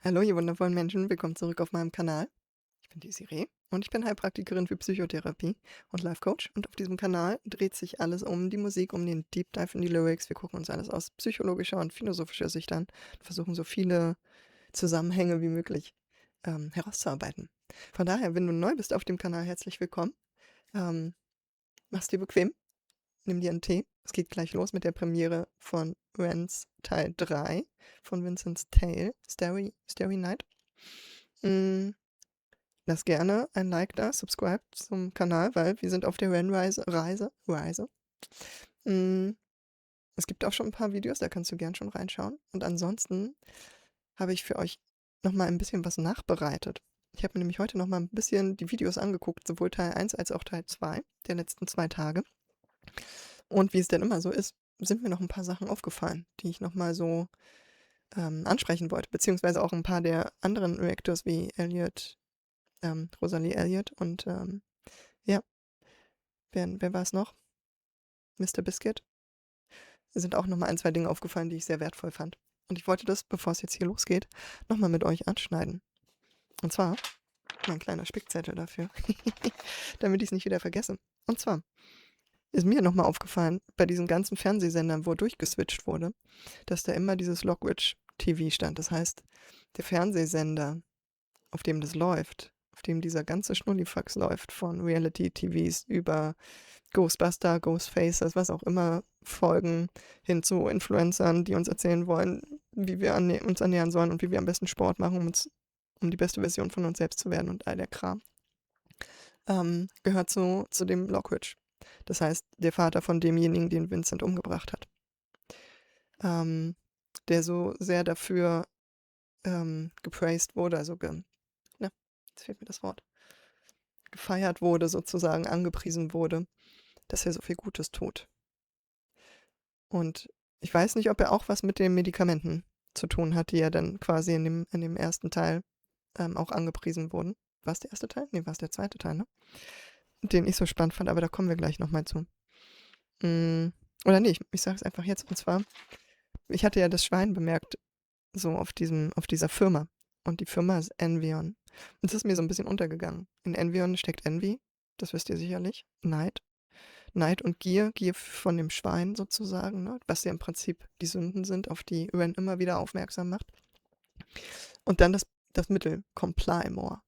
Hallo, ihr wundervollen Menschen, willkommen zurück auf meinem Kanal. Ich bin die Siri und ich bin Heilpraktikerin für Psychotherapie und Life Coach. Und auf diesem Kanal dreht sich alles um die Musik, um den Deep Dive in die Lyrics. Wir gucken uns alles aus psychologischer und philosophischer Sicht an und versuchen so viele Zusammenhänge wie möglich herauszuarbeiten. Von daher, wenn du neu bist auf dem Kanal, herzlich willkommen. Ähm, Mach's dir bequem, nimm dir einen Tee. Es geht gleich los mit der Premiere von Rents Teil 3 von Vincent's Tale, Starry Night. Mm, Lass gerne ein Like da, subscribe zum Kanal, weil wir sind auf der Reise. Mm, Es gibt auch schon ein paar Videos, da kannst du gern schon reinschauen. Und ansonsten habe ich für euch nochmal ein bisschen was nachbereitet. Ich habe mir nämlich heute nochmal ein bisschen die Videos angeguckt, sowohl Teil 1 als auch Teil 2 der letzten 2 Tage. Und wie es denn immer so ist, sind mir noch ein paar Sachen aufgefallen, die ich nochmal so ansprechen wollte, beziehungsweise auch ein paar der anderen Reactors wie Rosalie Elliott und ja, wer war es noch? Mr. Biscuit. Mir sind auch nochmal ein, zwei Dinge aufgefallen, die ich sehr wertvoll fand. Und ich wollte das, bevor es jetzt hier losgeht, nochmal mit euch anschneiden. Und zwar mein kleiner Spickzettel dafür, damit ich es nicht wieder vergesse. Und zwar ist mir nochmal aufgefallen, bei diesen ganzen Fernsehsendern, wo durchgeswitcht wurde, dass da immer dieses Lockridge TV stand. Das heißt, der Fernsehsender, auf dem das läuft, auf dem dieser ganze Schnullifax läuft, von Reality-TVs über Ghostbuster, Ghostfacers, was auch immer, Folgen hin zu Influencern, die uns erzählen wollen, wie wir uns ernähren sollen und wie wir am besten Sport machen, um die beste Version von uns selbst zu werden und all der Kram, gehört zu dem Lockridge. Das heißt, der Vater von demjenigen, den Vincent umgebracht hat. Der so sehr dafür gepraised wurde, also jetzt fehlt mir das Wort, gefeiert wurde, sozusagen angepriesen wurde, dass er so viel Gutes tut. Und ich weiß nicht, ob er auch was mit den Medikamenten zu tun hat, die ja dann quasi in dem ersten Teil auch angepriesen wurden. War es der erste Teil? Nee, war es der zweite Teil, ne? Den ich so spannend fand, aber da kommen wir gleich nochmal zu. Oder nee, ich sage es einfach jetzt. Und zwar, ich hatte ja das Schwein bemerkt, so auf dieser Firma. Und die Firma ist Envion. Und es ist mir so ein bisschen untergegangen. In Envion steckt Envy, das wisst ihr sicherlich. Neid und Gier von dem Schwein sozusagen, ne? Was ja im Prinzip die Sünden sind, auf die Ren immer wieder aufmerksam macht. Und dann das Mittel, Comply More.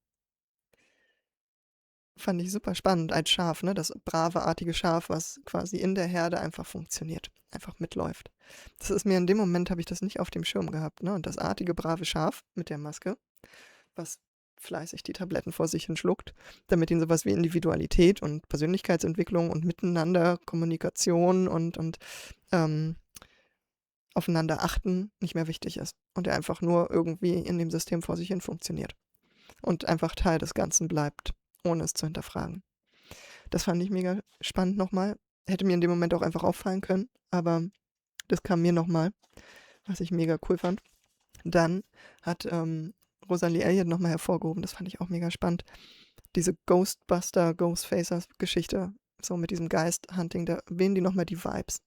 Fand ich super spannend als Schaf, ne? Das brave, artige Schaf, was quasi in der Herde einfach funktioniert, einfach mitläuft. Das ist mir in dem Moment, habe ich das nicht auf dem Schirm gehabt, ne? Und das artige, brave Schaf mit der Maske, was fleißig die Tabletten vor sich hin schluckt, damit ihnen sowas wie Individualität und Persönlichkeitsentwicklung und Miteinander, Kommunikation und aufeinander achten nicht mehr wichtig ist. Und er einfach nur irgendwie in dem System vor sich hin funktioniert. Und einfach Teil des Ganzen bleibt, ohne es zu hinterfragen. Das fand ich mega spannend nochmal. Hätte mir in dem Moment auch einfach auffallen können, aber das kam mir nochmal, was ich mega cool fand. Dann hat Rosalie Elliott nochmal hervorgehoben, das fand ich auch mega spannend, diese Ghostbuster, Ghostfacers Geschichte, so mit diesem Geist-Hunting, da wählen die nochmal die Vibes.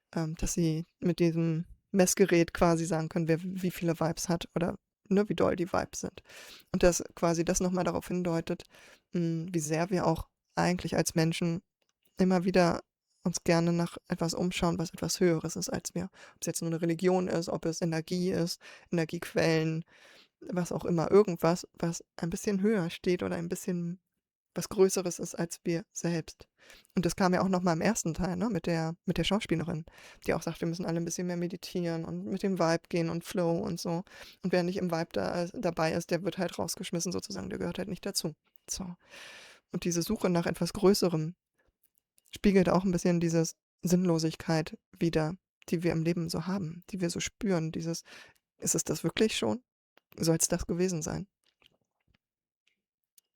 Dass sie mit diesem Messgerät quasi sagen können, wer wie viele Vibes hat oder ne, wie doll die Vibes sind. Und dass quasi das nochmal darauf hindeutet, wie sehr wir auch eigentlich als Menschen immer wieder uns gerne nach etwas umschauen, was etwas Höheres ist als wir. Ob es jetzt nur eine Religion ist, ob es Energie ist, Energiequellen, was auch immer, irgendwas, was ein bisschen höher steht oder ein bisschen was Größeres ist als wir selbst. Und das kam ja auch noch mal im ersten Teil, ne, mit der Schauspielerin, die auch sagt, wir müssen alle ein bisschen mehr meditieren und mit dem Vibe gehen und Flow und so. Und wer nicht im Vibe dabei ist, der wird halt rausgeschmissen sozusagen, der gehört halt nicht dazu. So. Und diese Suche nach etwas Größerem spiegelt auch ein bisschen diese Sinnlosigkeit wider, die wir im Leben so haben, die wir so spüren. Ist es das wirklich schon? Soll es das gewesen sein?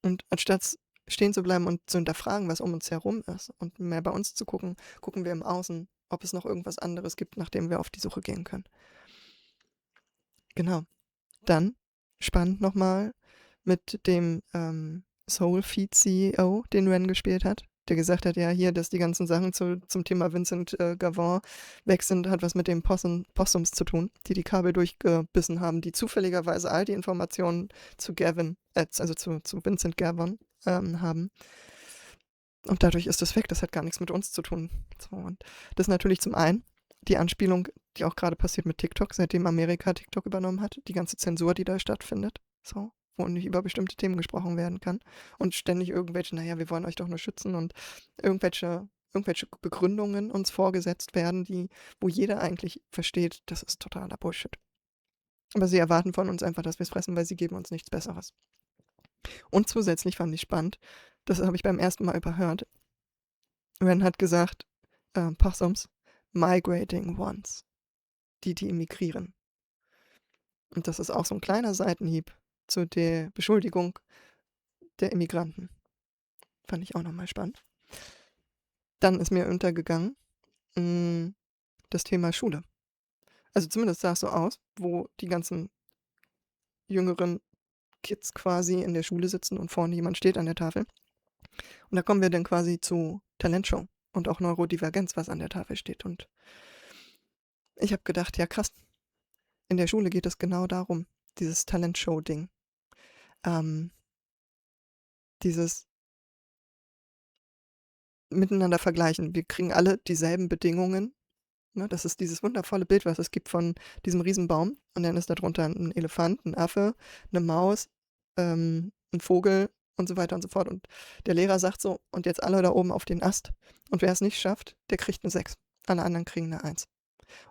Und anstatt stehen zu bleiben und zu hinterfragen, was um uns herum ist und mehr bei uns zu gucken, gucken wir im Außen, ob es noch irgendwas anderes gibt, nach dem wir auf die Suche gehen können. Genau. Dann spannend nochmal mit dem Soulfeed CEO, den Ren gespielt hat, der gesagt hat, ja, hier, dass die ganzen Sachen zum Thema Vincent Gavin weg sind, hat was mit den Possums zu tun, die Kabel durchgebissen haben, die zufälligerweise all die Informationen zu Gavin, also zu Vincent Gavin haben. Und dadurch ist das weg, das hat gar nichts mit uns zu tun. So, und das ist natürlich zum einen die Anspielung, die auch gerade passiert mit TikTok, seitdem Amerika TikTok übernommen hat, die ganze Zensur, die da stattfindet, so, wo nicht über bestimmte Themen gesprochen werden kann und ständig irgendwelche, naja, wir wollen euch doch nur schützen und irgendwelche Begründungen uns vorgesetzt werden, wo jeder eigentlich versteht, das ist totaler Bullshit. Aber sie erwarten von uns einfach, dass wir es fressen, weil sie geben uns nichts Besseres. Und zusätzlich fand ich spannend, das habe ich beim ersten Mal überhört, Ren hat gesagt, Possums, migrating ones, die emigrieren. Und das ist auch so ein kleiner Seitenhieb zu der Beschuldigung der Immigranten. Fand ich auch nochmal spannend. Dann ist mir untergegangen das Thema Schule. Also zumindest sah es so aus, wo die ganzen jüngeren Kids quasi in der Schule sitzen und vorne jemand steht an der Tafel. Und da kommen wir dann quasi zu Talentshow und auch Neurodivergenz, was an der Tafel steht. Und ich habe gedacht, ja krass, in der Schule geht es genau darum, dieses Talentshow-Ding. Dieses miteinander vergleichen. Wir kriegen alle dieselben Bedingungen. Ne? Das ist dieses wundervolle Bild, was es gibt von diesem Riesenbaum. Und dann ist darunter ein Elefant, ein Affe, eine Maus, ein Vogel und so weiter und so fort. Und der Lehrer sagt so, und jetzt alle da oben auf den Ast. Und wer es nicht schafft, der kriegt eine 6. Alle anderen kriegen eine 1.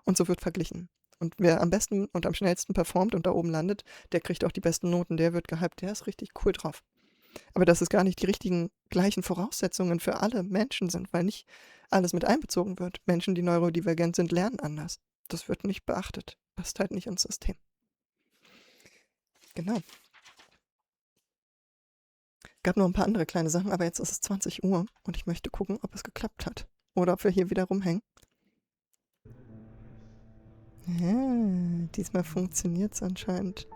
Und so wird verglichen. Und wer am besten und am schnellsten performt und da oben landet, der kriegt auch die besten Noten. Der wird gehypt. Der ist richtig cool drauf. Aber dass es gar nicht die richtigen gleichen Voraussetzungen für alle Menschen sind, weil nicht alles mit einbezogen wird. Menschen, die neurodivergent sind, lernen anders. Das wird nicht beachtet. Passt halt nicht ins System. Genau. Gab noch ein paar andere kleine Sachen, aber jetzt ist es 20 Uhr und ich möchte gucken, ob es geklappt hat. Oder ob wir hier wieder rumhängen. Ja, diesmal funktioniert es anscheinend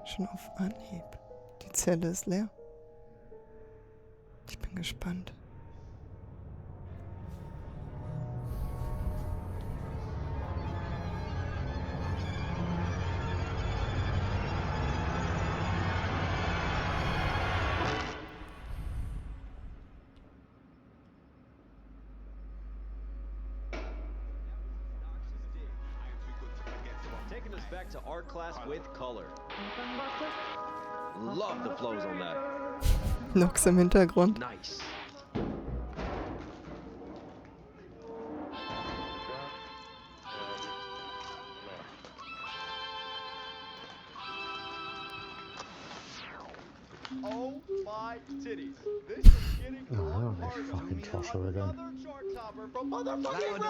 schon auf Anhieb. Die Zelle ist leer. Ich bin gespannt. Taking us back to art class with color. Love the flows on that. Nox im Hintergrund. Nice. Oh my titties. This is getting Oh, this fucking Joshua again. another chart topper from motherfucking Red!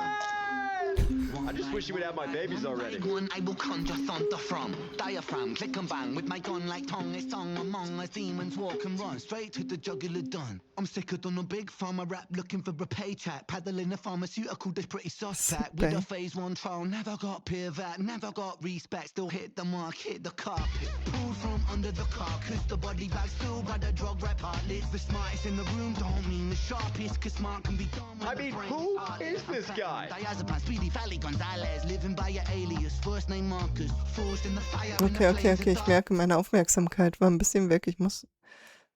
I just wish you would have my babies already. One I will conjure thunder from diaphragm, click and bang with my gun like tongue. It's song among us demons walk and run straight to the jugular done. I'm sicker than a big pharma rap looking for a paycheck, paddling a pharmaceutical that's pretty suspect. With a phase 1 trial, never got peer vet, never got respect. Still hit the mark, hit the carpet, pulled from under the carcass. The body bag still got a drug rep heartless. The smartest in the room don't mean the sharpest, cause smart can be done with I mean, who is this guy? Diazepam, Speedy, Valley, Gonzalez, living by your alias, first name Marcus, forged in the fire. Okay, ich merke, meine Aufmerksamkeit war ein bisschen weg. Ich muss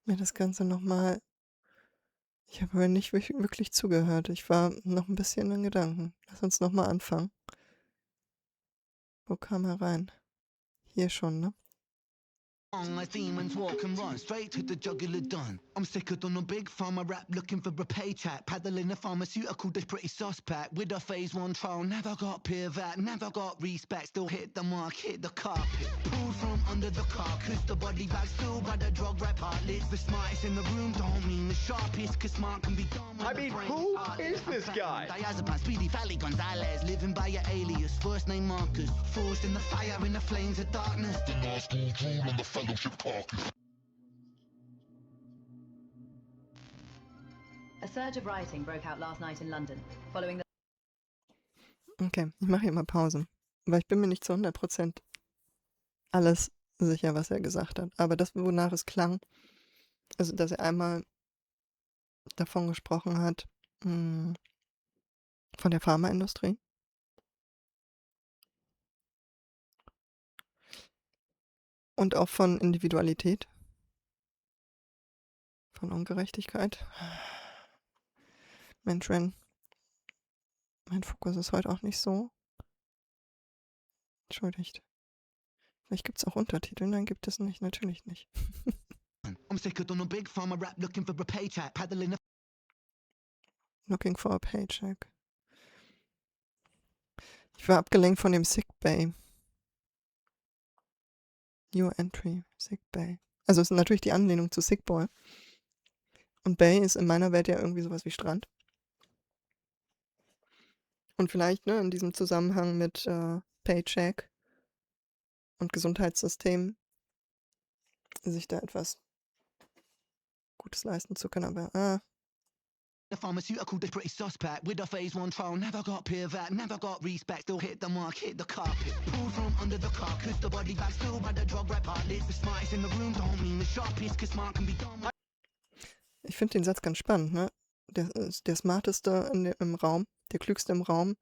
mir das Ganze nochmal... Ich habe aber nicht wirklich zugehört. Ich war noch ein bisschen in Gedanken. Lass uns nochmal anfangen. Wo kam er rein? Hier schon, ne? As demons walk and run straight to the jugular done. I'm sicker than a big pharma rap looking for a paycheck, paddling a pharmaceutical that's pretty suspect. With a phase 1 trial, never got peer vet, never got respect. Still hit the mark, hit the carpet, pulled from under the carcass. The body bag still got a drug rep heartless. The smartest in the room don't mean the sharpest, cause smart can be done with I mean, who is this guy? Diazepam, Speedy, Valley, Gonzalez, living by your alias, first name Marcus, forged in the fire in the flames of darkness. The last school drool on the fellowship caucus. A surge of rioting broke out last night in London, following the... Okay, ich mache hier mal Pause. Weil ich bin mir nicht zu 100% alles sicher, was er gesagt hat. Aber das, wonach es klang, also dass er einmal davon gesprochen hat, von der Pharmaindustrie. Und auch von Individualität, von Ungerechtigkeit. Mensch, mein Fokus ist heute auch nicht so. Entschuldigt. Vielleicht gibt es auch Untertitel. Nein, gibt es nicht. Natürlich nicht. I'm sick of on a big pharma rap looking for a paycheck, paddling a Looking for a paycheck. Ich war abgelenkt von dem Sick Bay. Your Entry, Sick Bay. Also es ist natürlich die Anlehnung zu Sick Boy. Und Bay ist in meiner Welt ja irgendwie sowas wie Strand. Und vielleicht, ne, in diesem Zusammenhang mit Paycheck und Gesundheitssystem sich da etwas Gutes leisten zu können, aber pharmaceutical, they pretty suspect. With a phase 1 trial, never got peer vet, never got respect. Still hit the mark, hit the carpet. Pulled from under the carcass, the body bag still by the drug rep outlets. The smartest in the room don't mean the sharpest, cause smart can be done. ich finde den Satz ganz spannend, ne? Der Smarteste im Raum, der Klügste im Raum,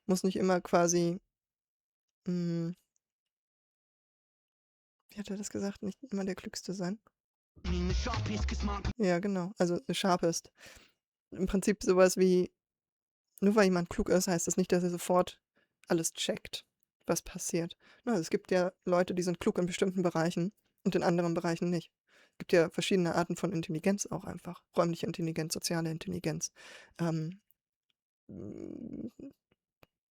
muss nicht immer quasi, wie hat er das gesagt, nicht immer der Klügste sein? Mean the sharpest, cause smart can Ja, genau, also sharpest. Im Prinzip sowas wie, nur weil jemand klug ist, heißt das nicht, dass er sofort alles checkt, was passiert. Na, es gibt ja Leute, die sind klug in bestimmten Bereichen und in anderen Bereichen nicht. Es gibt ja verschiedene Arten von Intelligenz auch einfach. Räumliche Intelligenz, soziale Intelligenz. Ähm,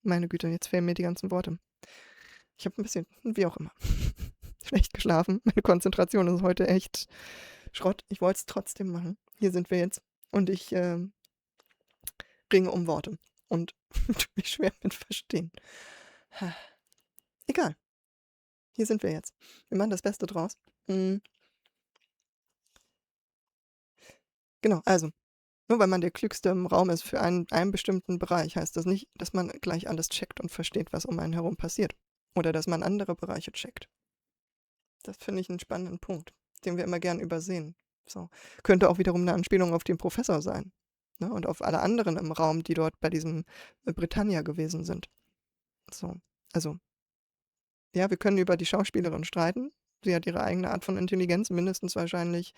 meine Güte, jetzt fehlen mir die ganzen Worte. Ich habe ein bisschen, wie auch immer, schlecht geschlafen. Meine Konzentration ist heute echt Schrott. Ich wollte es trotzdem machen. Hier sind wir jetzt. Und ich ringe um Worte. Und tue mich schwer mit Verstehen. Egal. Hier sind wir jetzt. Wir machen das Beste draus. Genau, also, nur weil man der Klügste im Raum ist für einen bestimmten Bereich, heißt das nicht, dass man gleich alles checkt und versteht, was um einen herum passiert. Oder dass man andere Bereiche checkt. Das finde ich einen spannenden Punkt, den wir immer gern übersehen. So. Könnte auch wiederum eine Anspielung auf den Professor sein. Ne? Und auf alle anderen im Raum, die dort bei diesem Britannia gewesen sind. So. Also, ja, wir können über die Schauspielerin streiten. Sie hat ihre eigene Art von Intelligenz, mindestens wahrscheinlich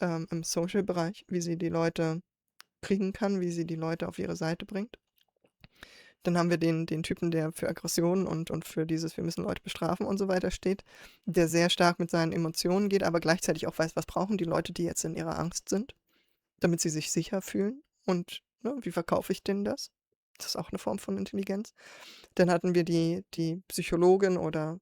im Social-Bereich, wie sie die Leute kriegen kann, wie sie die Leute auf ihre Seite bringt. Dann haben wir den Typen, der für Aggressionen und für dieses, wir müssen Leute bestrafen und so weiter steht, der sehr stark mit seinen Emotionen geht, aber gleichzeitig auch weiß, was brauchen die Leute, die jetzt in ihrer Angst sind, damit sie sich sicher fühlen. Und ne, wie verkaufe ich denen das? Das ist auch eine Form von Intelligenz. Dann hatten wir die Psychologin oder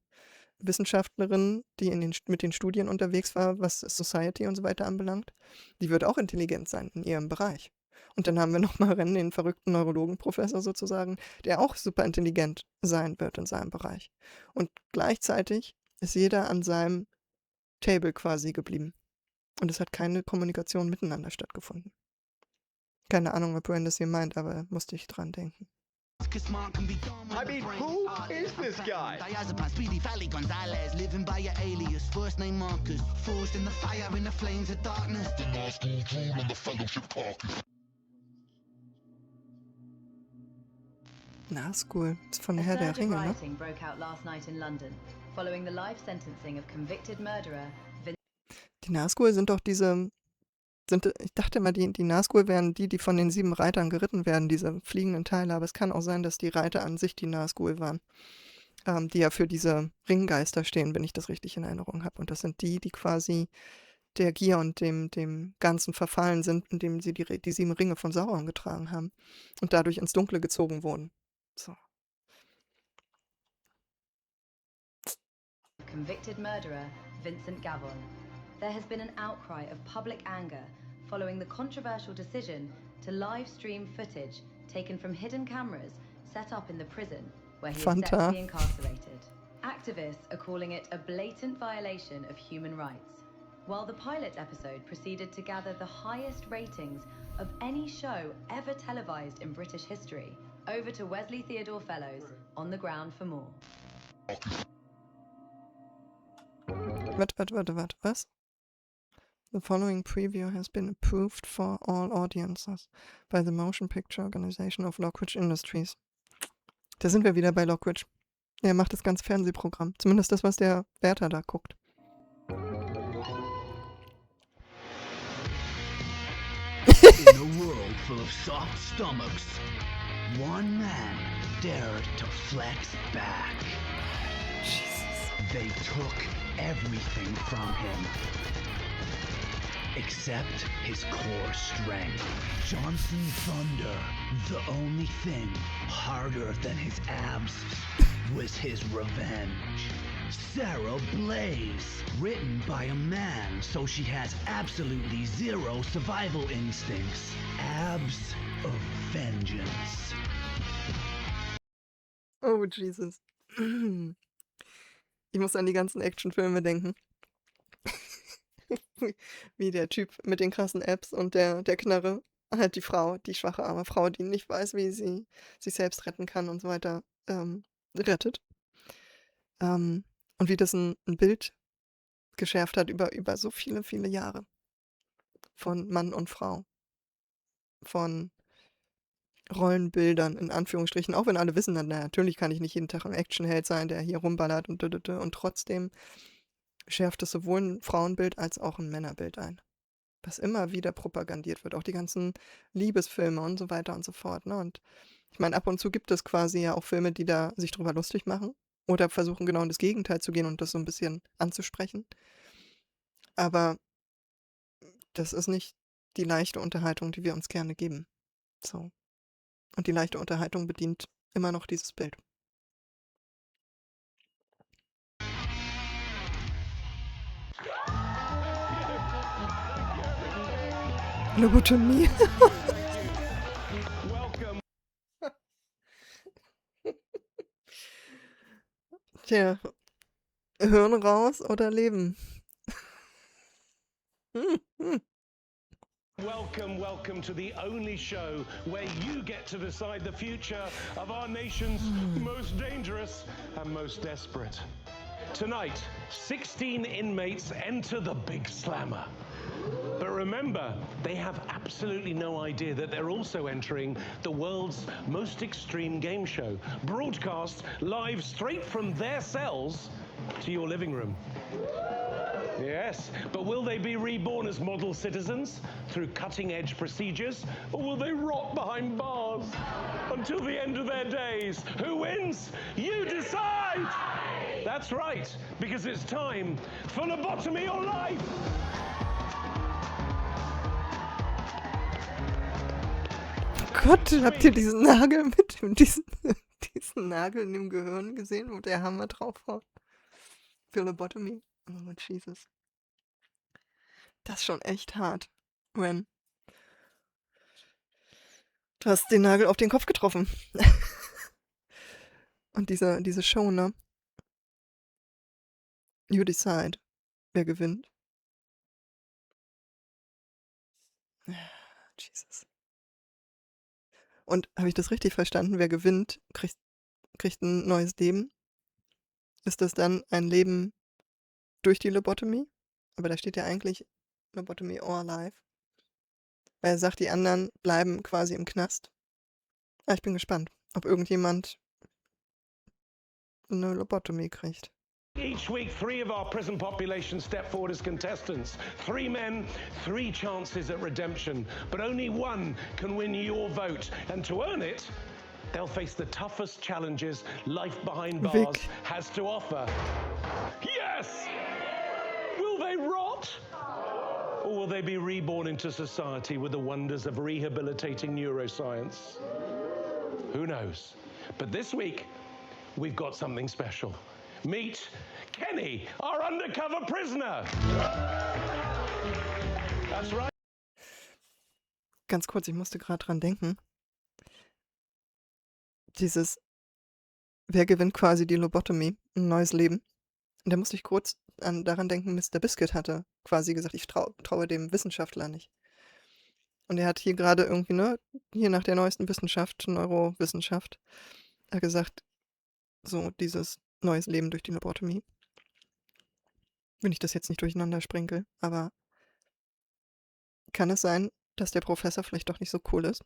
Wissenschaftlerin, die mit den Studien unterwegs war, was Society und so weiter anbelangt. Die wird auch intelligent sein in ihrem Bereich. Und dann haben wir nochmal den verrückten Neurologenprofessor sozusagen, der auch super intelligent sein wird in seinem Bereich. Und gleichzeitig ist jeder an seinem Table quasi geblieben. Und es hat keine Kommunikation miteinander stattgefunden. Keine Ahnung, ob Brand das hier meint, aber musste ich dran denken. cause smart can be done. I mean, who is this guy? Diazepam, Speedy, Fally, Gonzalez, living by your alias, first name Marcus, forged in the fire, in the flames of darkness. The last school drool on the fellowship carcass. Nazgul, ist von A Herr der surge of Ringe, ne? rioting broke out last night in London, following the life sentencing of convicted murderer Die Nazgul sind doch diese, ich dachte immer, die Nazgul wären die von den 7 Reitern geritten werden, diese fliegenden Teile, aber es kann auch sein, dass die Reiter an sich die Nazgul waren, die ja für diese Ringgeister stehen, wenn ich das richtig in Erinnerung habe. Und das sind die quasi der Gier und dem Ganzen verfallen sind, indem sie die 7 Ringe von Sauron getragen haben und dadurch ins Dunkle gezogen wurden. So. convicted murderer Vincent Gavon. There has been an outcry of public anger following the controversial decision to live stream footage taken from hidden cameras set up in the prison where he is set to be incarcerated. Activists are calling it a blatant violation of human rights. While the pilot episode proceeded to gather the highest ratings of any show ever televised in British history, over to Wesley Theodore Fellows on the ground for more. Warte, was? The following preview has been approved for all audiences by the Motion Picture Organization of Lockridge Industries. Da sind wir wieder bei Lockridge. Er macht das ganze Fernsehprogramm. Zumindest das, was der Wärter da guckt. In a world full of soft stomachs, one man dared to flex back. They took everything from him, except his core strength. Johnson Thunder, the only thing harder than his abs was his revenge. Sarah Blaze, written by a man, so she has absolutely zero survival instincts. Abs of vengeance. Oh, Jesus. Ich muss an die ganzen Actionfilme denken. Wie der Typ mit den krassen Abs und der Knarre halt die Frau, die schwache arme Frau, die nicht weiß, wie sie sich selbst retten kann und so weiter, rettet. Und wie das ein Bild geschärft hat über so viele, viele Jahre. Von Mann und Frau. Von Rollenbildern, in Anführungsstrichen. Auch wenn alle wissen, na, natürlich kann ich nicht jeden Tag ein Actionheld sein, der hier rumballert und trotzdem schärft es sowohl ein Frauenbild als auch ein Männerbild ein. Was immer wieder propagandiert wird. Auch die ganzen Liebesfilme und so weiter und so fort. Ne? Und ich meine, ab und zu gibt es quasi ja auch Filme, die da sich drüber lustig machen. Oder versuchen genau in das Gegenteil zu gehen und das so ein bisschen anzusprechen. Aber das ist nicht die leichte Unterhaltung, die wir uns gerne geben. So. Und die leichte Unterhaltung bedient immer noch dieses Bild. Lobotomie. Tja, Hirn raus oder leben? Welcome to the only show where you get to decide the future of our nation's most dangerous and most desperate. Tonight, 16 inmates enter the Big Slammer. But remember, they have absolutely no idea that they're also entering the world's most extreme game show, broadcast live straight from their cells to your living room. Yes, but will they be reborn as model citizens through cutting-edge procedures, or will they rot behind bars until the end of their days? Who wins? You decide! That's right, because it's time for lobotomy or life! Gott, habt ihr diesen Nagel diesen Nagel in dem Gehirn gesehen, wo der Hammer drauf war? Für Lobotomy. Oh, Jesus. Das ist schon echt hart. Ren. Du hast den Nagel auf den Kopf getroffen. Und diese Show, ne? You decide, wer gewinnt. Jesus. Und habe ich das richtig verstanden? Wer gewinnt, kriegt ein neues Leben? Ist das dann ein Leben durch die Lobotomie? Aber da steht ja eigentlich Lobotomy or life. Weil er sagt, die anderen bleiben quasi im Knast. Ich bin gespannt, ob irgendjemand eine Lobotomie kriegt. Each week, 3 of our prison population step forward as contestants. 3 men, 3 chances at redemption. But only one can win your vote. And to earn it, they'll face the toughest challenges life behind bars Vic. has to offer. Yes! Will they rot? Or will they be reborn into society with the wonders of rehabilitating neuroscience? Who knows? But this week, we've got something special. Meet Kenny, our undercover prisoner. That's right. Ganz kurz, ich musste gerade dran denken. Wer gewinnt quasi die Lobotomie? Ein neues Leben. Und da musste ich kurz daran denken, Mr. Biscuit hatte quasi gesagt, ich traue dem Wissenschaftler nicht. Und er hat hier gerade irgendwie, ne, hier nach der neuesten Wissenschaft, Neurowissenschaft, gesagt, so dieses neues Leben durch die Lobotomie. Wenn ich das jetzt nicht durcheinander sprenkel, aber Kann es sein, dass der Professor vielleicht doch nicht so cool ist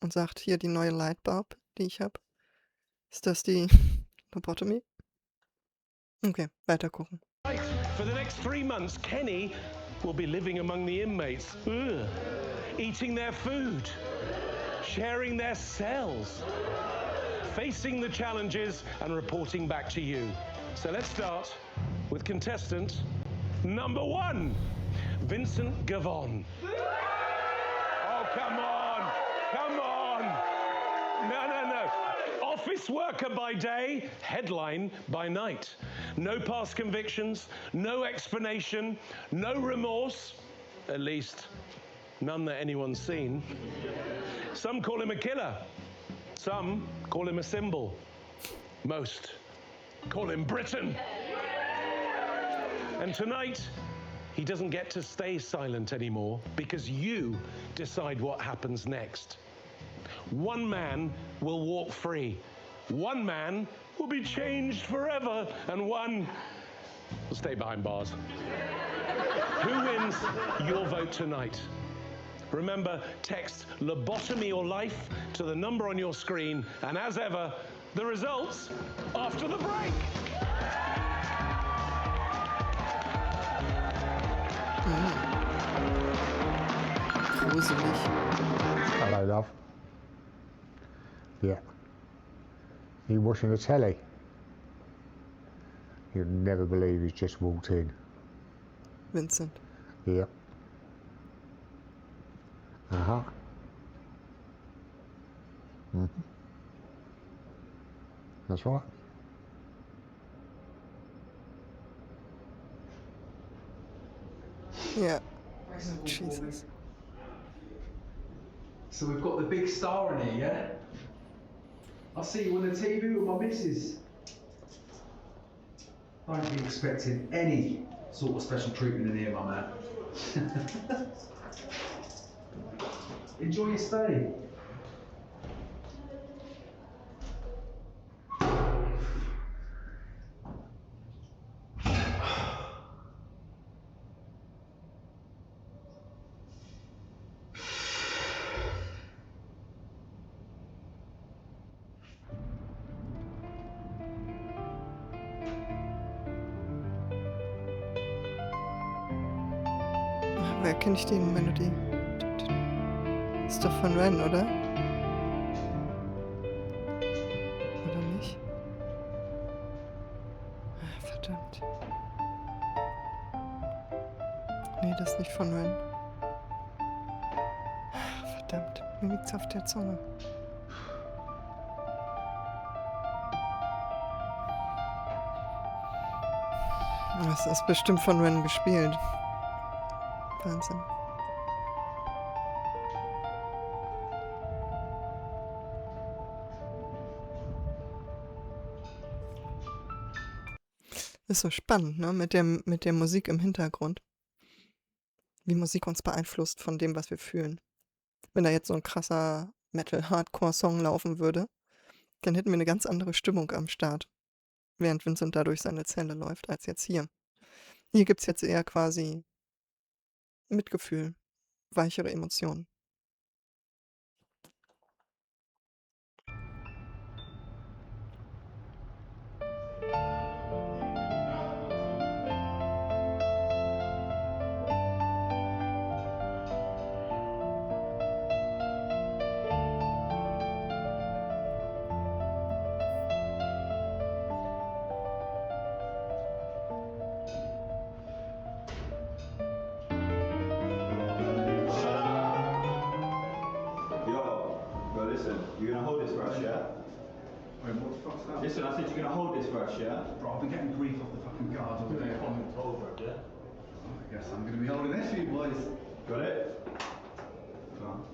und sagt, hier die neue Lightbulb, die ich habe, ist das die Lobotomy? Okay, weiter gucken. For the next 3 months, Kenny will be living among the inmates, eating their food, sharing their cells, facing the challenges and reporting back to you. So let's start with contestant number 1, Vincent Gavon. Oh, come on, come on. No. Office worker by day, headline by night. No past convictions, no explanation, no remorse, at least none that anyone's seen. Some call him a killer. Some call him a symbol. Most call him Britain. And tonight, he doesn't get to stay silent anymore because you decide what happens next. One man will walk free. One man will be changed forever. And one will stay behind bars. Who wins your vote tonight? Remember, text lobotomy or life to the number on your screen. And as ever, the results after the break. Gruselig. Hello, love. Yeah. You watching the telly? You'd never believe he's just walked in. Vincent. Yeah. Uh-huh. Mm-hmm. That's right. Yeah. Jesus. So we've got the big star in here, yeah? I'll see you on the TV with my missus. Don't be expecting any sort of special treatment in here, my man. Enjoy your stay. Woher kenne ich die Melodie? Ist doch von Ren, oder? Oder nicht? Ah, verdammt. Nee, das ist nicht von Ren. Ah, verdammt, mir liegt's auf der Zunge. Das ist bestimmt von Ren gespielt. Wahnsinn. Ist so spannend, ne? Mit der Musik im Hintergrund. Wie Musik uns beeinflusst von dem, was wir fühlen. Wenn da jetzt so ein krasser Metal-Hardcore-Song laufen würde, dann hätten wir eine ganz andere Stimmung am Start. Während Vincent da durch seine Zelle läuft, als jetzt hier. Hier gibt es jetzt eher quasi Mitgefühl, weichere Emotionen. You're gonna hold this for us, yeah? Wait, what the fuck's that? Listen, I said you're gonna hold this for us, yeah? Bro, I've been getting grief off the fucking guards all day. Over, yeah? I guess I'm gonna be holding this for you boys. Got it? Go on.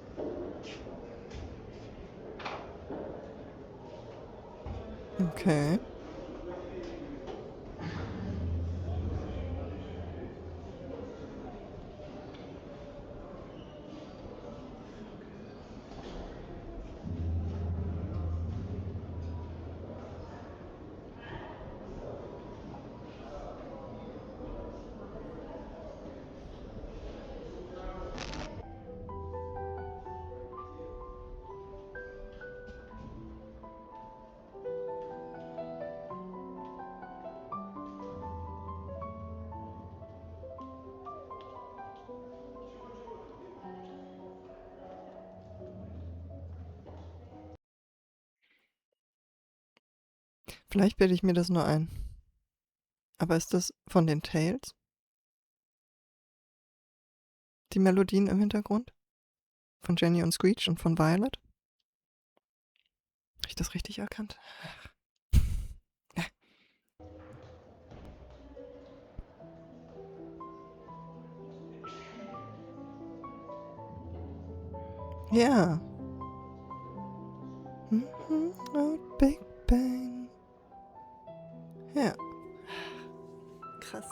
Okay. Vielleicht bilde ich mir das nur ein. Aber ist das von den Tales? Die Melodien im Hintergrund? Von Jenny und Screech und von Violet? Habe ich das richtig erkannt? Ja. Big Bang. Ja. Krass.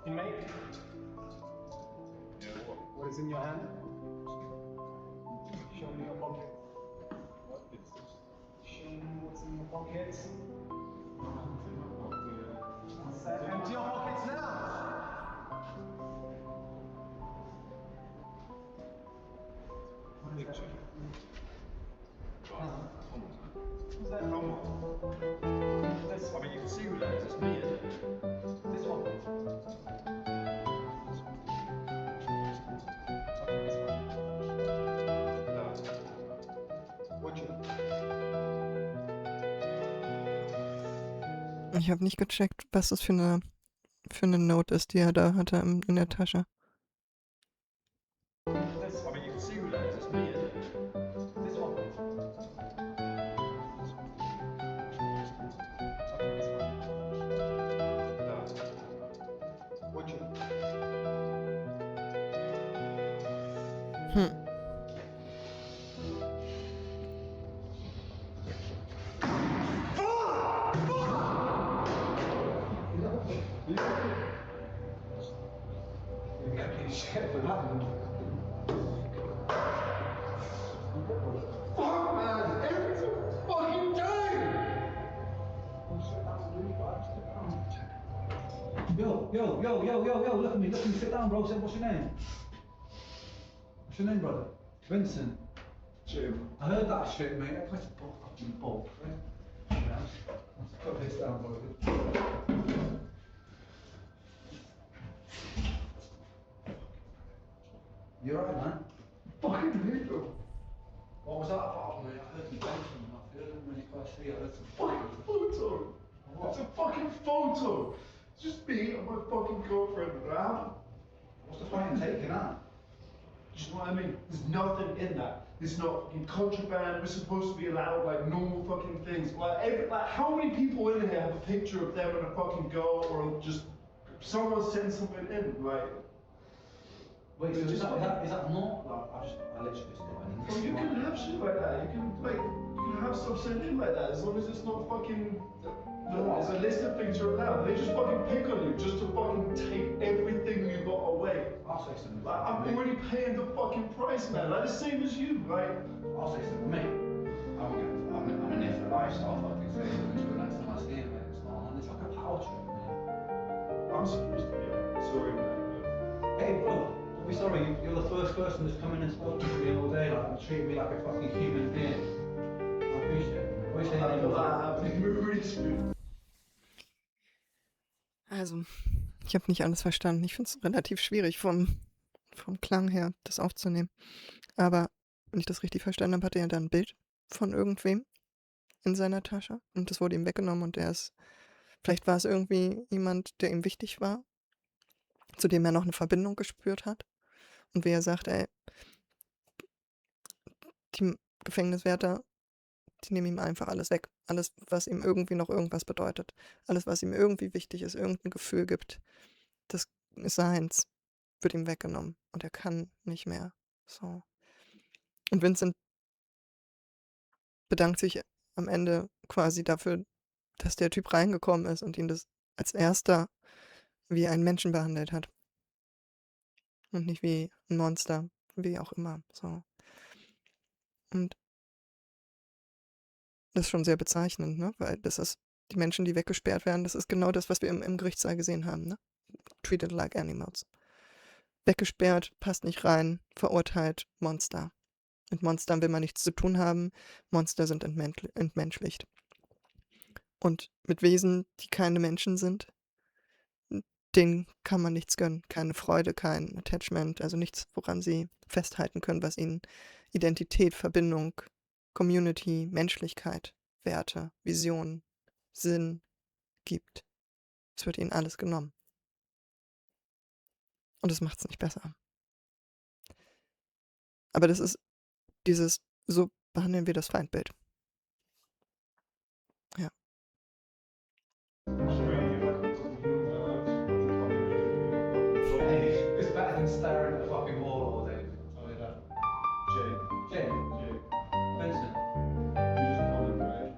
Mate? What is in your hand? Show me your pocket. Show me what's in your pockets. Empty your pockets now! What is that? What's that? This I mean, you can see who that is. It's me, isn't it? This one. What you? Ich habe nicht gecheckt, was das für eine Note ist, die er da hatte in der Tasche. This. I mean, you can see who that is. It's me, isn't it? This one. What you? Shit for nothing. Fuck, man! Every single fucking day! Yo, look at me, sit down, bro. Say, what's your name? What's your name, brother? Vincent. Jim. I heard that shit, mate. That's a fucking ball, right? Put this down, bro. You alright, man? Fucking lethal. What was that about, mate? I heard you mention that. I didn't really quite see it. It's a fucking photo. What? It's a fucking photo. It's just me and my fucking girlfriend. What's the point in taking that? Do you know what I mean? There's nothing in that. It's not fucking contraband. We're supposed to be allowed like normal fucking things. Like how many people in here have a picture of them and a fucking girl, or just someone send something in, like. Wait, so is that not like I literally just got an. Well, you can have shit like that. You can have stuff sent in like that as long as it's not fucking. There's a list of things you're allowed. They just fucking pick on you just to fucking take everything you got away. I'll say something. Like I'm already paying the fucking price, man. Like the same as you, right? I'll say something, mate. I'm in there for life, so I'll fucking say something to the next time I see him, mate. It's like a power trip, man. I'm supposed to be. Sorry, man. Hey, bro. Don't be sorry. You're the first person that's come in and spoken to me all day, like, and treated me like a fucking human being. I appreciate it. What are you saying? Also, ich habe nicht alles verstanden. Ich finde es relativ schwierig vom Klang her, das aufzunehmen. Aber wenn ich das richtig verstanden habe, hatte er dann ein Bild von irgendwem in seiner Tasche und das wurde ihm weggenommen und vielleicht war es irgendwie jemand, der ihm wichtig war, zu dem er noch eine Verbindung gespürt hat. Und wie er sagt, ey, die Gefängniswärter, die nehmen ihm einfach alles weg. Alles, was ihm irgendwie noch irgendwas bedeutet. Alles, was ihm irgendwie wichtig ist, irgendein Gefühl gibt. Das ist seins. wird ihm weggenommen und er kann nicht mehr. So. Und Vincent bedankt sich am Ende quasi dafür, dass der Typ reingekommen ist und ihn das als erster wie einen Menschen behandelt hat und nicht wie ein Monster, wie auch immer. So. Und das ist schon sehr bezeichnend, ne? Weil das ist die Menschen, die weggesperrt werden, das ist genau das, was wir im Gerichtssaal gesehen haben, ne? Treated like animals. Weggesperrt, passt nicht rein, verurteilt, Monster. Mit Monstern will man nichts zu tun haben. Monster sind entmenschlicht. Und mit Wesen, die keine Menschen sind, denen kann man nichts gönnen. Keine Freude, kein Attachment, also nichts, woran sie festhalten können, was ihnen Identität, Verbindung, Community, Menschlichkeit, Werte, Vision, Sinn gibt. Es wird ihnen alles genommen. Und das macht es nicht besser. Aber das ist dieses, so behandeln wir das Feindbild. Ja. It's better than staring at a fucking wall all day. Tell you that. Jake. Vincent. You just call him, right?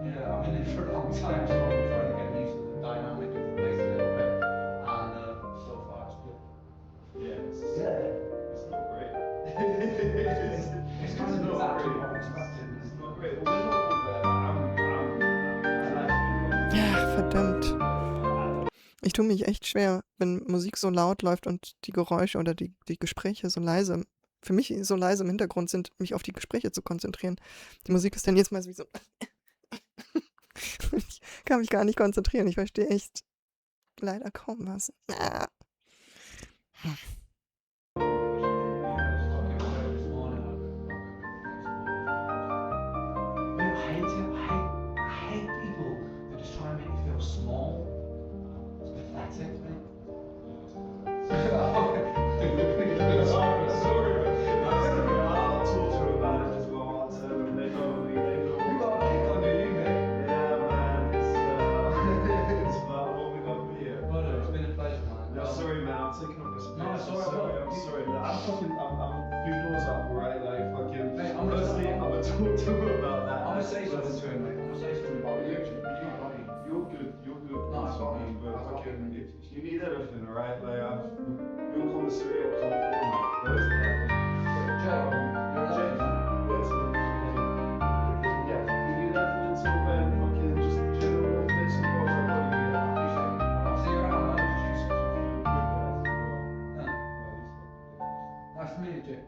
Yeah, I've been in for a long time, so I'm trying to get used to the dynamic of the place a little bit. And so far it's good. It's not great. It's kind of exactly what I expected. It's not great. Well, we're not all there. I like to Ja, verdammt. Ich tue mich echt schwer, wenn Musik so laut läuft und die Geräusche oder die Gespräche so leise, für mich so leise im Hintergrund sind, mich auf die Gespräche zu konzentrieren. Die Musik ist dann jetzt mal wie so. Ich kann mich gar nicht konzentrieren. Ich verstehe echt leider kaum was. Ah. I hate people that just try and make you feel small. It's pathetic, mate. I'll talk to her about it as well. I'll tell them they know. You got a pick on you, mate. Yeah, man. It's about what we got here. Brother, it's been a pleasure, man. No, sorry, man. I'm taking off this. No, it's alright, Sorry, bro. I'm sorry. Look, I'm a few doors up, alright? Like, fucking. Mate, I'm Firstly, I'm gonna talk to her about that. I'm gonna say something to him, mate. I'm gonna say something about you. You're good. No, it's fine. fine. But It's fucking, fine. if you need anything, alright? Like, you'll come to Syria, I'll come for you. Those are Jay, you're a legend, man. Yeah, you need anything until then, fucking just general bits and bobs I've got you. I'll see you around, man. Yeah. Nice to meet you, Jay.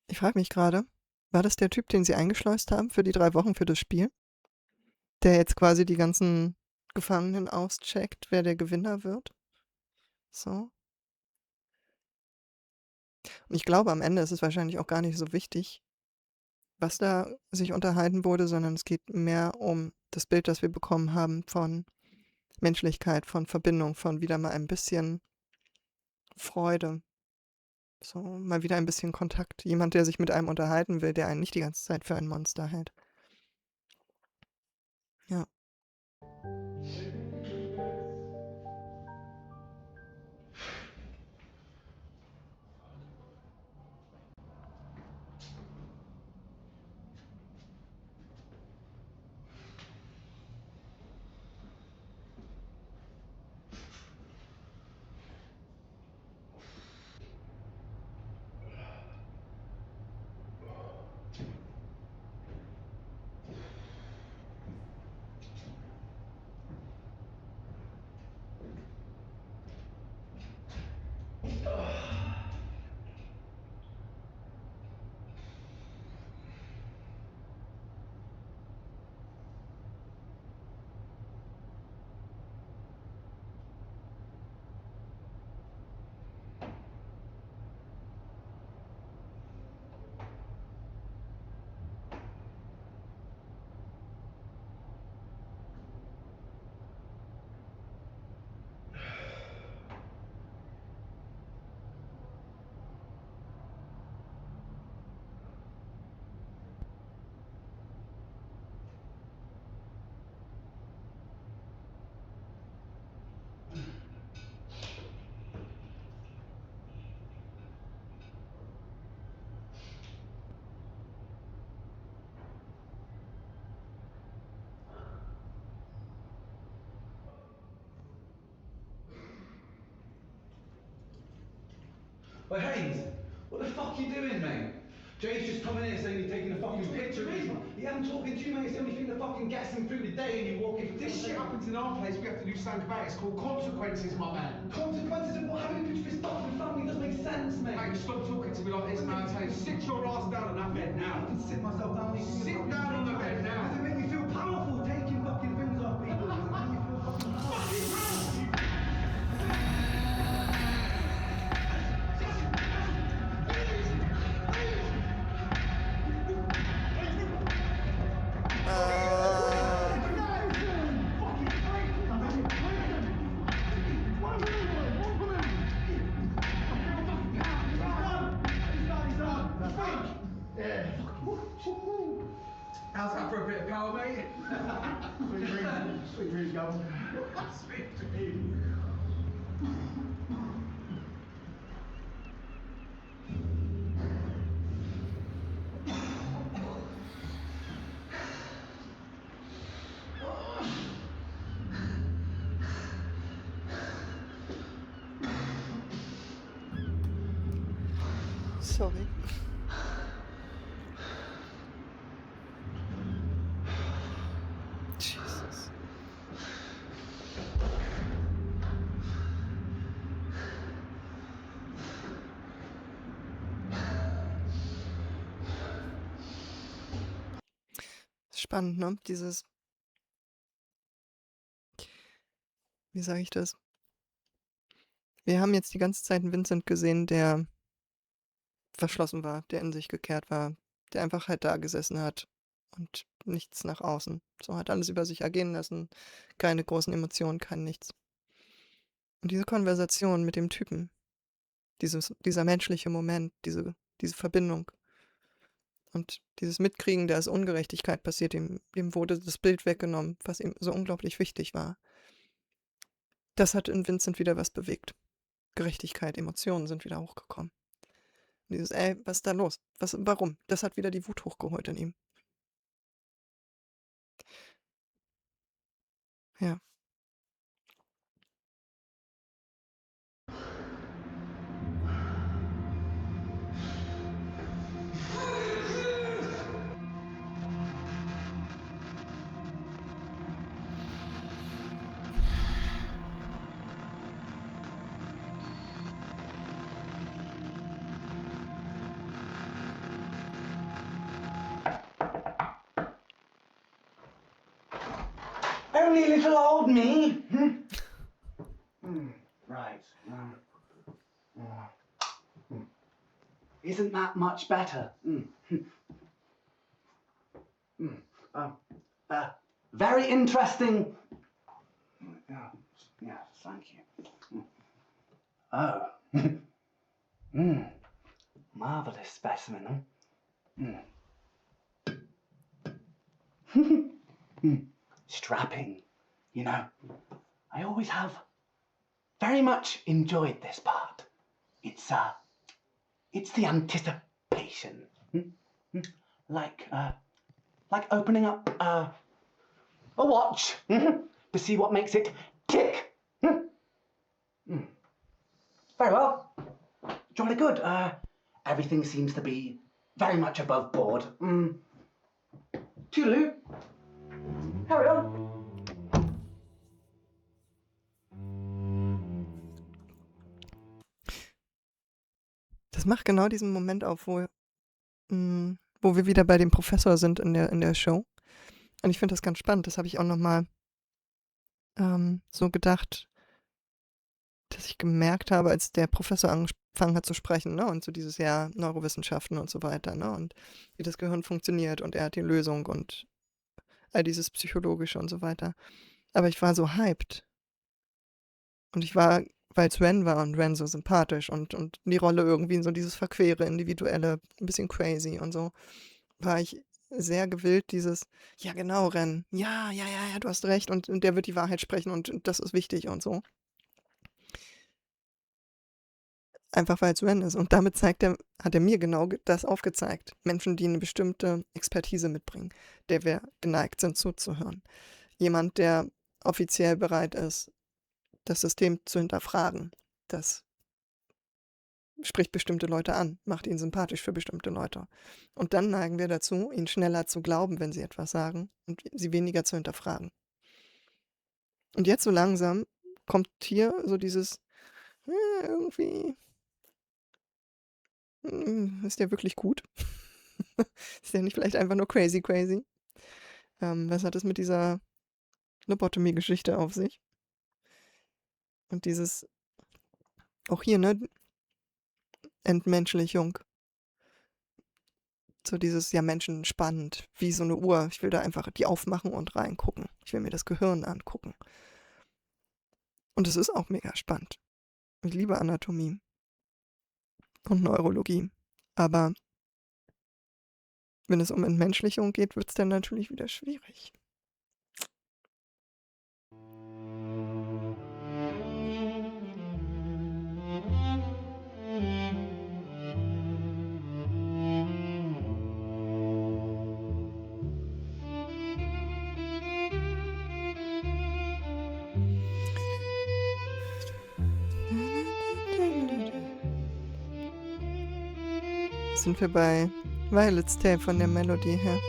Ich frage mich gerade, war das der Typ, den sie eingeschleust haben für die 3 Wochen für das Spiel? Der jetzt quasi die ganzen Gefangenen auscheckt, wer der Gewinner wird? So. Und ich glaube, am Ende ist es wahrscheinlich auch gar nicht so wichtig, was da sich unterhalten wurde, sondern es geht mehr um das Bild, das wir bekommen haben von Menschlichkeit, von Verbindung, von wieder mal ein bisschen Freude. So, mal wieder ein bisschen Kontakt. Jemand, der sich mit einem unterhalten will, der einen nicht die ganze Zeit für ein Monster hält. Ja. Well, Hayes, what the fuck are you doing, mate? Jay's just coming in saying you're taking a fucking picture of me. Yeah, I'm talking to you, mate. It's the only thing that fucking gets him through the day and you walk in. This shit happens in our place, we have to do something about it. It's called consequences, my man. Consequences of what? Having a picture of his fucking family doesn't make sense, mate. Mate, stop talking to me like this, man. I tell you, sit your ass down on that bed now. I can sit myself down. Sit down on the bed now. Does it make you feel powerful taking fucking things off people? Does it make you feel fucking powerful? How's that for a bit of power, mate? Sweet dreams, Gavin. Sweet dreams. Sorry. Jesus. Spannend, ne? Dieses, wie sage ich das? Wir haben jetzt die ganze Zeit einen Vincent gesehen, der verschlossen war, der in sich gekehrt war, der einfach halt da gesessen hat und nichts nach außen. So hat alles über sich ergehen lassen, keine großen Emotionen, kein nichts. Und diese Konversation mit dem Typen, dieser menschliche Moment, diese Verbindung und dieses Mitkriegen, da ist Ungerechtigkeit passiert, ihm wurde das Bild weggenommen, was ihm so unglaublich wichtig war. Das hat in Vincent wieder was bewegt. Gerechtigkeit, Emotionen sind wieder hochgekommen. Und dieses, was ist da los? Warum? Das hat wieder die Wut hochgeholt in ihm. Ja. Only little old me. Right. Isn't that much better? Very interesting. Yeah, thank you. Oh. Marvelous specimen. Strapping, you know. I always have very much enjoyed this part. It's the anticipation. Like opening up a watch to see what makes it tick. Very well. Jolly good. Everything seems to be very much above board. Toodaloo. Carry on. Das macht genau diesen Moment auf, wo wir wieder bei dem Professor sind in der Show. Und ich finde das ganz spannend. Das habe ich auch nochmal so gedacht, dass ich gemerkt habe, als der Professor angefangen hat zu sprechen, ne? Und so dieses Jahr Neurowissenschaften und so weiter, ne? Und wie das Gehirn funktioniert und er hat die Lösung und all dieses Psychologische und so weiter. Aber ich war so hyped. Und ich war, weil es Ren war und Ren so sympathisch und die Rolle irgendwie so dieses verquere, individuelle, ein bisschen crazy und so, war ich sehr gewillt, dieses, ja genau, Ren, ja, du hast recht und der wird die Wahrheit sprechen und das ist wichtig und so. Einfach weil es Ren ist. Und damit hat er mir genau das aufgezeigt. Menschen, die eine bestimmte Expertise mitbringen, der wir geneigt sind zuzuhören. Jemand, der offiziell bereit ist, das System zu hinterfragen, das spricht bestimmte Leute an, macht ihn sympathisch für bestimmte Leute. Und dann neigen wir dazu, ihnen schneller zu glauben, wenn sie etwas sagen und sie weniger zu hinterfragen. Und jetzt so langsam kommt hier so dieses, irgendwie, ist der wirklich gut? Ist der nicht vielleicht einfach nur crazy? Was hat es mit dieser Lobotomy-Geschichte auf sich? Und dieses, auch hier, ne, Entmenschlichung. So dieses, ja, Menschen spannend, wie so eine Uhr. Ich will da einfach die aufmachen und reingucken. Ich will mir das Gehirn angucken. Und es ist auch mega spannend. Ich liebe Anatomie und Neurologie. Aber wenn es um Entmenschlichung geht, wird es dann natürlich wieder schwierig. Sind wir bei Violet's Tale von der Melodie her.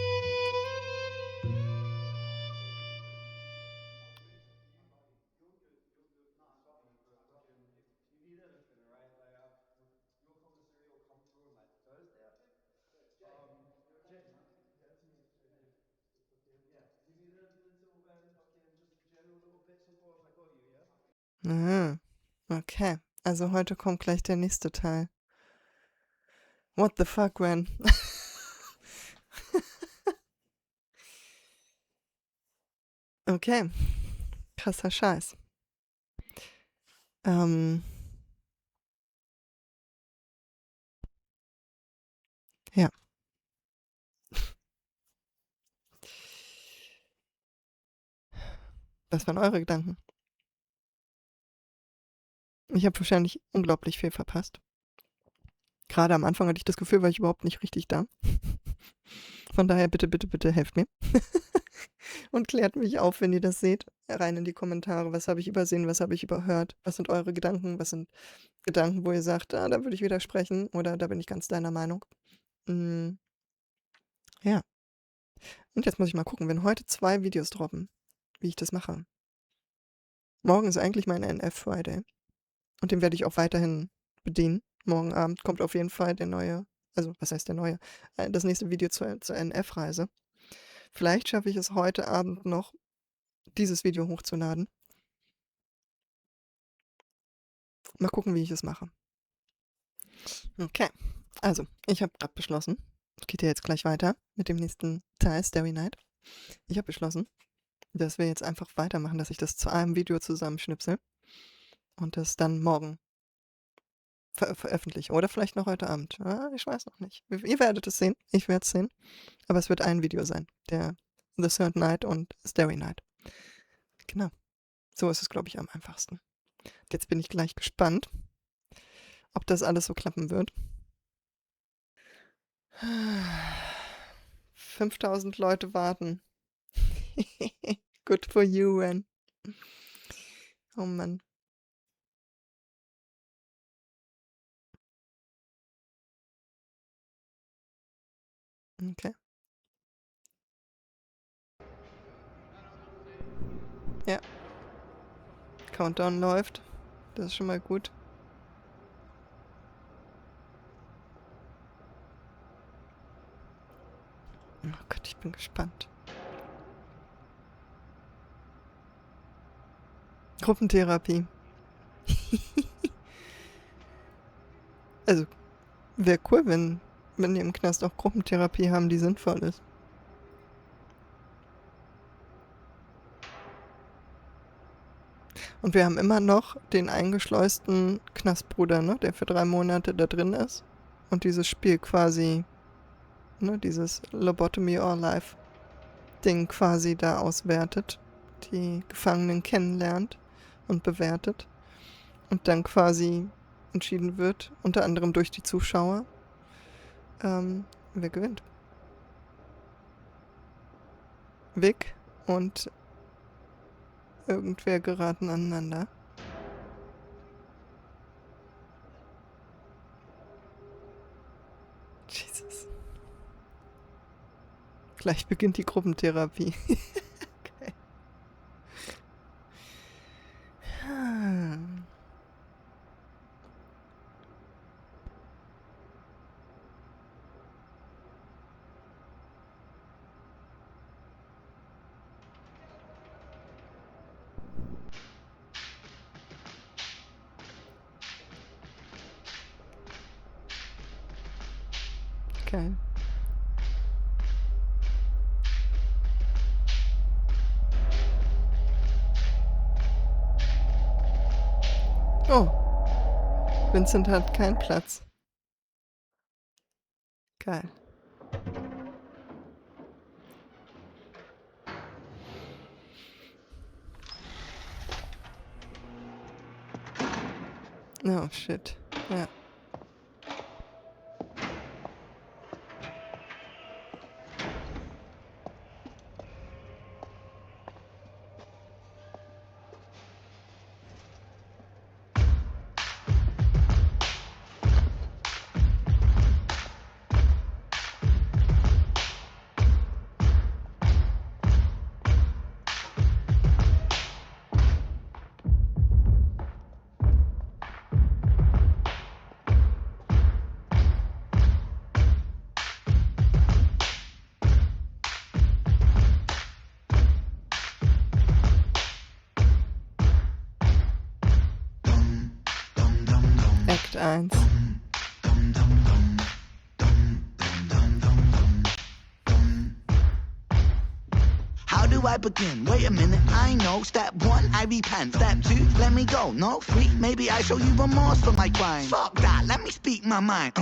Ah, okay. Also heute kommt gleich der nächste Teil. What the fuck, Ren? Okay. Krasser Scheiß. Ja. Was waren eure Gedanken? Ich habe wahrscheinlich unglaublich viel verpasst. Gerade am Anfang hatte ich das Gefühl, war ich überhaupt nicht richtig da. Von daher bitte helft mir. Und klärt mich auf, wenn ihr das seht. Rein in die Kommentare. Was habe ich übersehen? Was habe ich überhört? Was sind eure Gedanken? Was sind Gedanken, wo ihr sagt, da würde ich widersprechen oder da bin ich ganz deiner Meinung? Ja. Und jetzt muss ich mal gucken, wenn heute 2 Videos droppen, wie ich das mache. Morgen ist eigentlich mein NF-Friday. Und den werde ich auch weiterhin bedienen. Morgen Abend kommt auf jeden Fall der neue, also was heißt der neue? Das nächste Video zur NF-Reise. Vielleicht schaffe ich es heute Abend noch, dieses Video hochzuladen. Mal gucken, wie ich es mache. Okay, also ich habe gerade beschlossen, es geht ja jetzt gleich weiter mit dem nächsten Teil, Starry Night. Ich habe beschlossen, dass wir jetzt einfach weitermachen, dass ich das zu einem Video zusammenschnipsel und das dann morgen veröffentliche. Oder vielleicht noch heute Abend. Ja, ich weiß noch nicht. Ihr werdet es sehen. Ich werde es sehen. Aber es wird ein Video sein. Der The Third Night und Starry Night. Genau. So ist es, glaube ich, am einfachsten. Jetzt bin ich gleich gespannt, ob das alles so klappen wird. 5000 Leute warten. Good for you, Ren. Oh Mann. Okay. Ja. Countdown läuft. Das ist schon mal gut. Oh Gott, ich bin gespannt. Gruppentherapie. Also, wäre cool, wenn die im Knast auch Gruppentherapie haben, die sinnvoll ist. Und wir haben immer noch den eingeschleusten Knastbruder, ne, der für 3 Monate da drin ist und dieses Spiel quasi, ne, dieses Lobotomy or Life Ding quasi da auswertet, die Gefangenen kennenlernt und bewertet und dann quasi entschieden wird, unter anderem durch die Zuschauer, wer gewinnt. Vic und irgendwer geraten aneinander. Gleich beginnt die Gruppentherapie. Okay. Geil. Oh. Vincent hat keinen Platz. Geil. Oh, shit. Ja. Act 1. How do I begin? Wait a minute, I know. Step 1, I repent. Step 2, let me go. No, 3, maybe I show you remorse for my crime. Fuck that, let me speak my mind.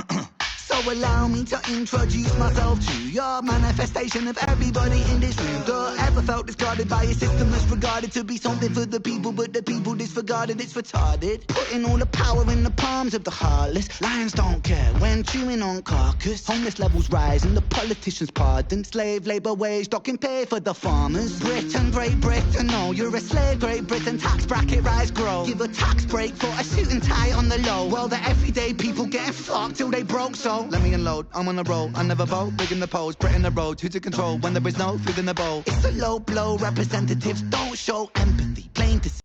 So allow me to introduce myself to your manifestation of everybody in this room. Ever felt discarded by a system that's regarded to be something for the people, but the people disregarded, it's retarded. Putting all the power in the palms of the heartless. Lions don't care when chewing on carcass. Homeless levels rise and the politicians pardon. Slave labour wage docking pay for the farmers. Britain, Great Britain, no, you're a slave. Great Britain, tax bracket rise, grow. Give a tax break for a suit and tie on the low. Well, the everyday people getting fucked till they broke, so let me unload, I'm on a roll. I never vote, big in the polls, Britain the road, who to control when there is no food in the bowl. It's a low blow, representatives don't show empathy, plain to see.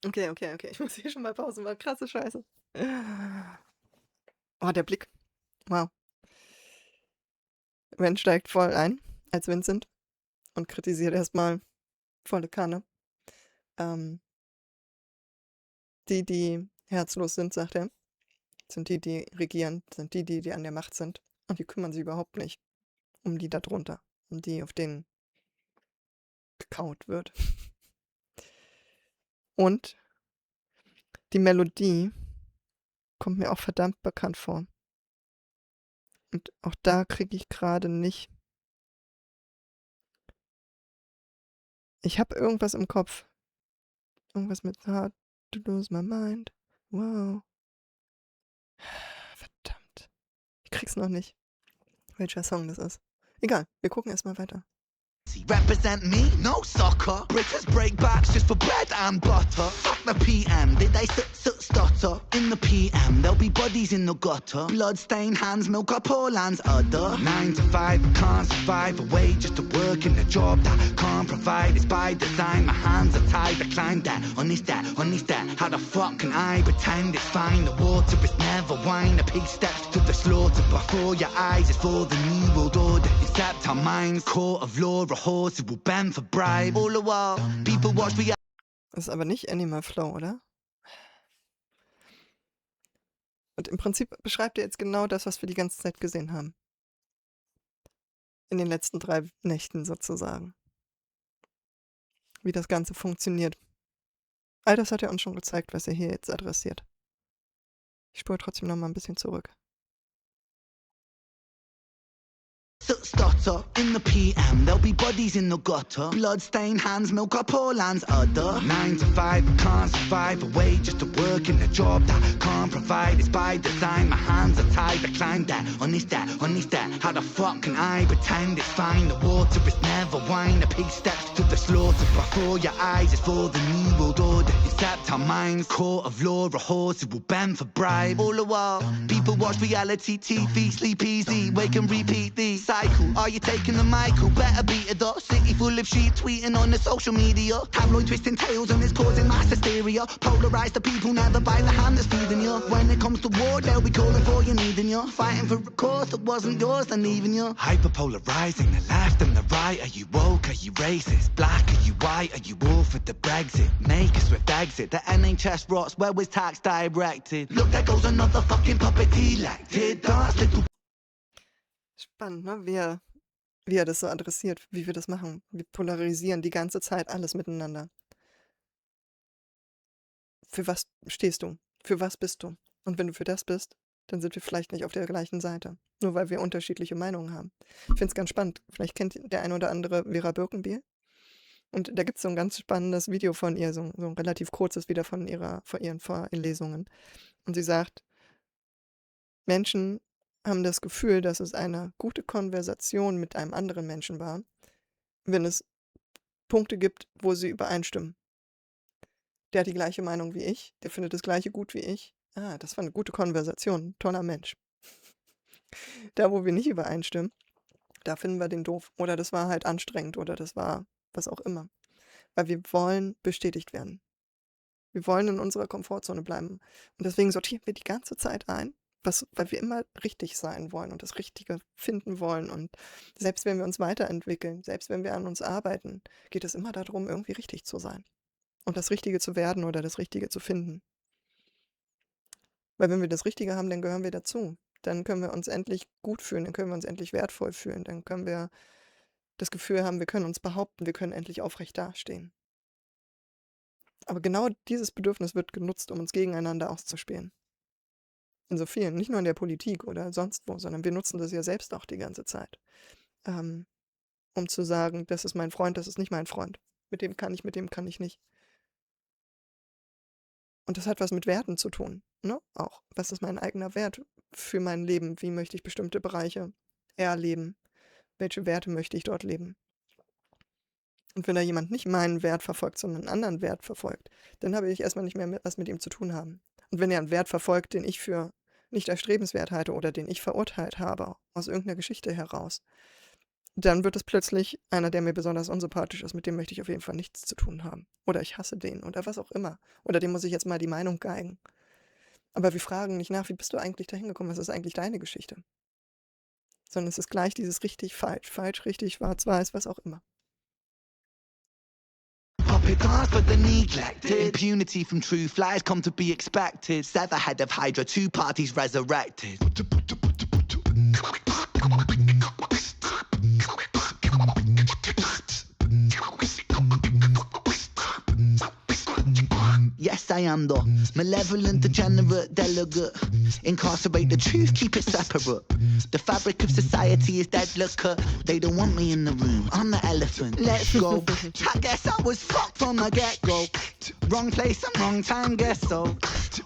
Okay. Ich muss hier schon mal Pause machen. Krasse Scheiße. Oh, der Blick. Wow. Ren steigt voll ein als Vincent und kritisiert erstmal volle Kanne. Die herzlos sind, sagt er, sind die regieren, sind die an der Macht sind. Und die kümmern sich überhaupt nicht um die da drunter, um die, auf denen gekaut wird. Und die Melodie kommt mir auch verdammt bekannt vor. Und auch da kriege ich gerade nicht. Ich habe irgendwas im Kopf. Irgendwas mit Hard to lose my mind. Wow. Verdammt. Ich krieg's noch nicht. Welcher Song das ist. Egal, wir gucken erstmal weiter. Represent me, no soccer. British break backs just for bread and butter. Fuck the PM, did they stutter? In the PM, there'll be bodies in the gutter. Blood-stained hands, milk up poor land's udder. 9 to 5, can't survive away just to work in a job that can't provide. It's by design, my hands are tied. I climb that, on this that. How the fuck can I pretend it's fine? The water is never wine. A pig steps to the slaughter before your eyes. It's for the new world order. Except our minds, court of law. A horse who will bend for bribe. All the while, people watch me. Das ist aber nicht Animal Flow, oder? Und im Prinzip beschreibt er jetzt genau das, was wir die ganze Zeit gesehen haben. In den letzten 3 Nächten sozusagen. Wie das Ganze funktioniert. All das hat er uns schon gezeigt, was er hier jetzt adressiert. Ich spule trotzdem noch mal ein bisschen zurück. Stutter in the PM, there'll be bodies in the gutter. Blood-stained hands, milk up poor land's udder. 9 to 5, can't survive away just to work in a job that can't provide. It's by design, my hands are tied. I climb that, on this that. How the fuck can I pretend it's fine? The water is never wine. A pig steps to the slaughter before your eyes. It's for the new world order. Except our minds, court of law. A horse who will bend for bribe. All the while, people watch reality TV, sleep easy, wake and repeat these cycles cycle. Are you taking the Michael? Better beat it up. City full of sheep tweeting on the social media. Tabloid twisting tails and it's causing mass hysteria. Polarize the people, never bite the hand that's feeding you. When it comes to war, they'll be calling for you, needing you. Fighting for a cause that wasn't yours, and leaving you. Hyperpolarizing the left and the right. Are you woke? Are you racist? Black? Are you white? Are you all for the Brexit? Make a swift exit. The NHS rots. Where was tax directed? Look, there goes another fucking puppet elected. Dance little. Spannend, ne? Wie er das so adressiert, wie wir das machen. Wir polarisieren die ganze Zeit alles miteinander. Für was stehst du? Für was bist du? Und wenn du für das bist, dann sind wir vielleicht nicht auf der gleichen Seite. Nur weil wir unterschiedliche Meinungen haben. Ich finde es ganz spannend. Vielleicht kennt der ein oder andere Vera Birkenbiel. Und da gibt es so ein ganz spannendes Video von ihr, so ein relativ kurzes wieder von ihren Vorlesungen. Und sie sagt, Menschen haben das Gefühl, dass es eine gute Konversation mit einem anderen Menschen war, wenn es Punkte gibt, wo sie übereinstimmen. Der hat die gleiche Meinung wie ich, der findet das gleiche gut wie ich. Ah, das war eine gute Konversation, toller Mensch. Da, wo wir nicht übereinstimmen, da finden wir den doof. Oder das war halt anstrengend oder das war was auch immer. Weil wir wollen bestätigt werden. Wir wollen in unserer Komfortzone bleiben. Und deswegen sortieren wir die ganze Zeit ein, weil wir immer richtig sein wollen und das Richtige finden wollen. Und selbst wenn wir uns weiterentwickeln, selbst wenn wir an uns arbeiten, geht es immer darum, irgendwie richtig zu sein. Und das Richtige zu werden oder das Richtige zu finden. Weil wenn wir das Richtige haben, dann gehören wir dazu. Dann können wir uns endlich gut fühlen, dann können wir uns endlich wertvoll fühlen, dann können wir das Gefühl haben, wir können uns behaupten, wir können endlich aufrecht dastehen. Aber genau dieses Bedürfnis wird genutzt, um uns gegeneinander auszuspielen. In so vielen, nicht nur in der Politik oder sonst wo, sondern wir nutzen das ja selbst auch die ganze Zeit. Um zu sagen, das ist mein Freund, das ist nicht mein Freund. Mit dem kann ich nicht. Und das hat was mit Werten zu tun, ne? Auch. Was ist mein eigener Wert für mein Leben? Wie möchte ich bestimmte Bereiche erleben? Welche Werte möchte ich dort leben? Und wenn da jemand nicht meinen Wert verfolgt, sondern einen anderen Wert verfolgt, dann habe ich erstmal nicht mehr was mit ihm zu tun haben. Und wenn er einen Wert verfolgt, den ich für nicht erstrebenswert halte oder den ich verurteilt habe, aus irgendeiner Geschichte heraus, dann wird es plötzlich einer, der mir besonders unsympathisch ist, mit dem möchte ich auf jeden Fall nichts zu tun haben. Oder ich hasse den oder was auch immer. Oder dem muss ich jetzt mal die Meinung geigen. Aber wir fragen nicht nach, wie bist du eigentlich dahin gekommen? Was ist eigentlich deine Geschichte? Sondern es ist gleich dieses richtig, falsch, richtig, schwarz, weiß, was auch immer. Puppet dance for the neglected. Impunity from truth lies come to be expected. Sever head of Hydra, two parties resurrected. Yes, I am the malevolent, degenerate delegate. Incarcerate the truth, keep it separate. The fabric of society is dead, look at. They don't want me in the room, I'm the elephant. Let's go. I guess I was fucked from the get-go. Wrong place and wrong time, guess so.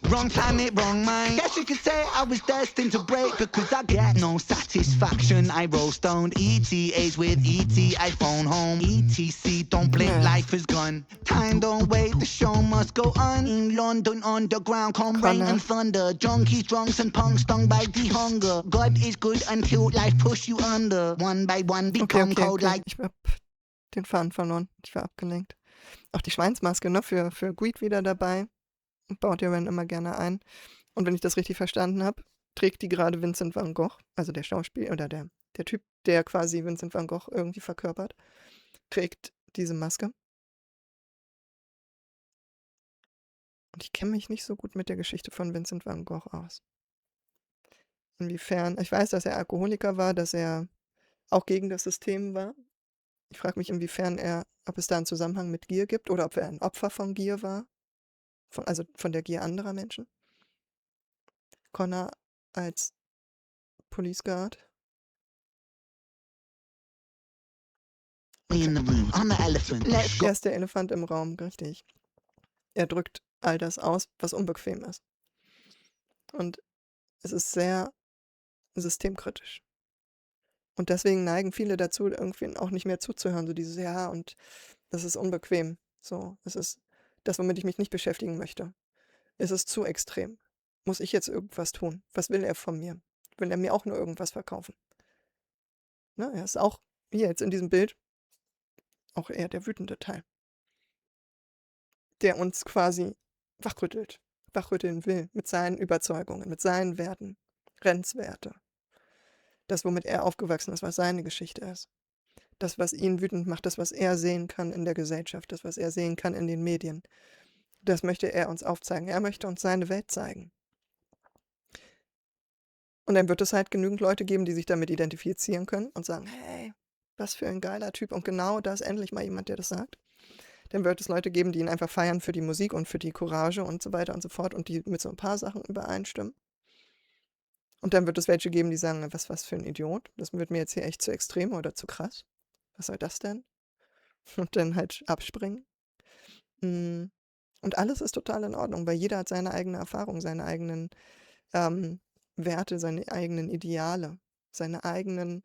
Wrong planet, wrong mind. Guess you could say I was destined to break because I get no satisfaction. I roll stoned, ETAs with ET, I phone home. ETC, don't blink, life is gone. Time don't wait, the show must go on. In London underground, come rain and thunder. Junkies, drunks and punks stung by the hunger. God is good until life push you under. One by one become cold like... Ich hab den Faden verloren. Ich war abgelenkt. Auch die Schweinsmaske, ne? Für Greed wieder dabei. Baut ihr Ren immer gerne ein. Und wenn ich das richtig verstanden habe, trägt die gerade Vincent van Gogh, also der Schauspieler oder der Typ, der quasi Vincent van Gogh irgendwie verkörpert, trägt diese Maske. Und ich kenne mich nicht so gut mit der Geschichte von Vincent van Gogh aus. Inwiefern, ich weiß, dass er Alkoholiker war, dass er auch gegen das System war. Ich frage mich, ob es da einen Zusammenhang mit Gier gibt oder ob er ein Opfer von Gier war. Also von der Gier anderer Menschen. Connor als Police Guard. In the room, I'm the elephant. Let's go. Er ist der Elefant im Raum, richtig. Er drückt all das aus, was unbequem ist. Und es ist sehr systemkritisch. Und deswegen neigen viele dazu, irgendwie auch nicht mehr zuzuhören. So dieses, ja, und das ist unbequem. So, es ist das, womit ich mich nicht beschäftigen möchte. Es ist zu extrem. Muss ich jetzt irgendwas tun? Was will er von mir? Will er mir auch nur irgendwas verkaufen? Ne? Er ist auch hier jetzt in diesem Bild auch eher der wütende Teil, der uns quasi wachrütteln will mit seinen Überzeugungen, mit seinen Werten, Grenzwerte. Das, womit er aufgewachsen ist, was seine Geschichte ist. Das, was ihn wütend macht, das, was er sehen kann in der Gesellschaft, das, was er sehen kann in den Medien. Das möchte er uns aufzeigen. Er möchte uns seine Welt zeigen. Und dann wird es halt genügend Leute geben, die sich damit identifizieren können und sagen, hey, was für ein geiler Typ. Und genau da ist endlich mal jemand, der das sagt. Dann wird es Leute geben, die ihn einfach feiern für die Musik und für die Courage und so weiter und so fort und die mit so ein paar Sachen übereinstimmen. Und dann wird es welche geben, die sagen, was für ein Idiot. Das wird mir jetzt hier echt zu extrem oder zu krass. Was soll das denn? Und dann halt abspringen. Und alles ist total in Ordnung, weil jeder hat seine eigene Erfahrung, seine eigenen Werte, seine eigenen Ideale, seine eigenen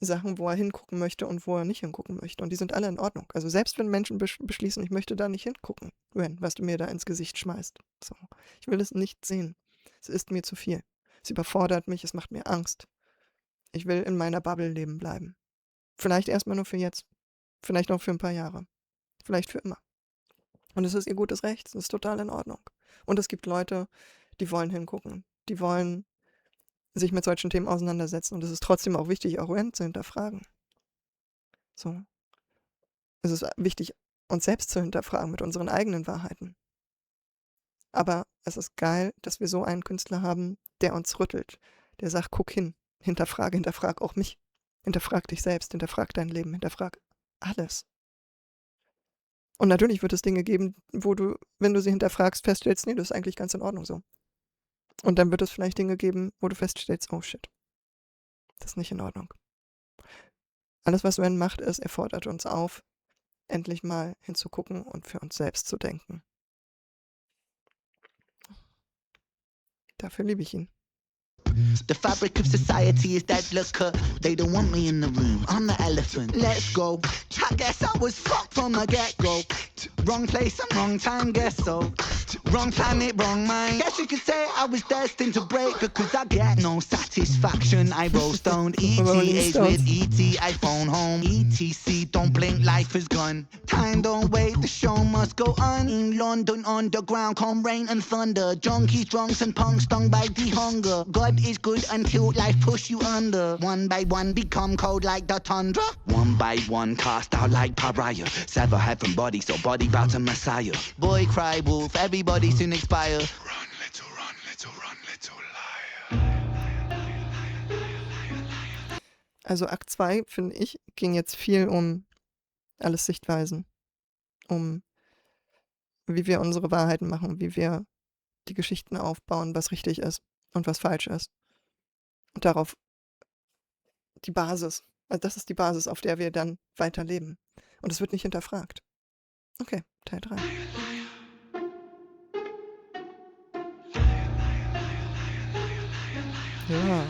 Sachen, wo er hingucken möchte und wo er nicht hingucken möchte. Und die sind alle in Ordnung. Also selbst wenn Menschen beschließen, ich möchte da nicht hingucken, was du mir da ins Gesicht schmeißt. So. Ich will es nicht sehen. Es ist mir zu viel. Es überfordert mich, es macht mir Angst. Ich will in meiner Bubble leben bleiben. Vielleicht erstmal nur für jetzt. Vielleicht auch für ein paar Jahre. Vielleicht für immer. Und es ist ihr gutes Recht. Es ist total in Ordnung. Und es gibt Leute, die wollen hingucken. Die wollen sich mit solchen Themen auseinandersetzen. Und es ist trotzdem auch wichtig, auch Rand zu hinterfragen. So. Es ist wichtig, uns selbst zu hinterfragen mit unseren eigenen Wahrheiten. Aber es ist geil, dass wir so einen Künstler haben, der uns rüttelt. Der sagt, guck hin, hinterfrag auch mich. Hinterfrag dich selbst, hinterfrag dein Leben, hinterfrag alles. Und natürlich wird es Dinge geben, wo du, wenn du sie hinterfragst, feststellst, nee, das ist eigentlich ganz in Ordnung so. Und dann wird es vielleicht Dinge geben, wo du feststellst, oh shit, das ist nicht in Ordnung. Alles, was Ren macht, ist, er fordert uns auf, endlich mal hinzugucken und für uns selbst zu denken. Dafür liebe ich ihn. The fabric of society is dead, look, they don't want me in the room, I'm the elephant, let's go. I guess I was fucked from the get-go. Wrong place and wrong time, guess so. Wrong planet, wrong mind. Guess you could say I was destined to break, because I get no satisfaction. I roll stoned, ETAs with ET, I phone home, ETC, don't blink, life is gone. Time don't wait, the show must go on. In London underground, come rain and thunder. Junkies, drunks and punks stung by the hunger. God is good until life push you under. One by one become cold like the tundra. One by one cast out like pariah. Sever heaven body, so body bow to Messiah. Boy cry wolf, everybody soon expire. Run little liar. Also Akt 2, finde ich, ging jetzt viel um alles Sichtweisen. Um wie wir unsere Wahrheiten machen, wie wir die Geschichten aufbauen, was richtig ist und was falsch ist. Und darauf die Basis. Also das ist die Basis, auf der wir dann weiterleben. Und es wird nicht hinterfragt. Okay, Teil 3. Ja.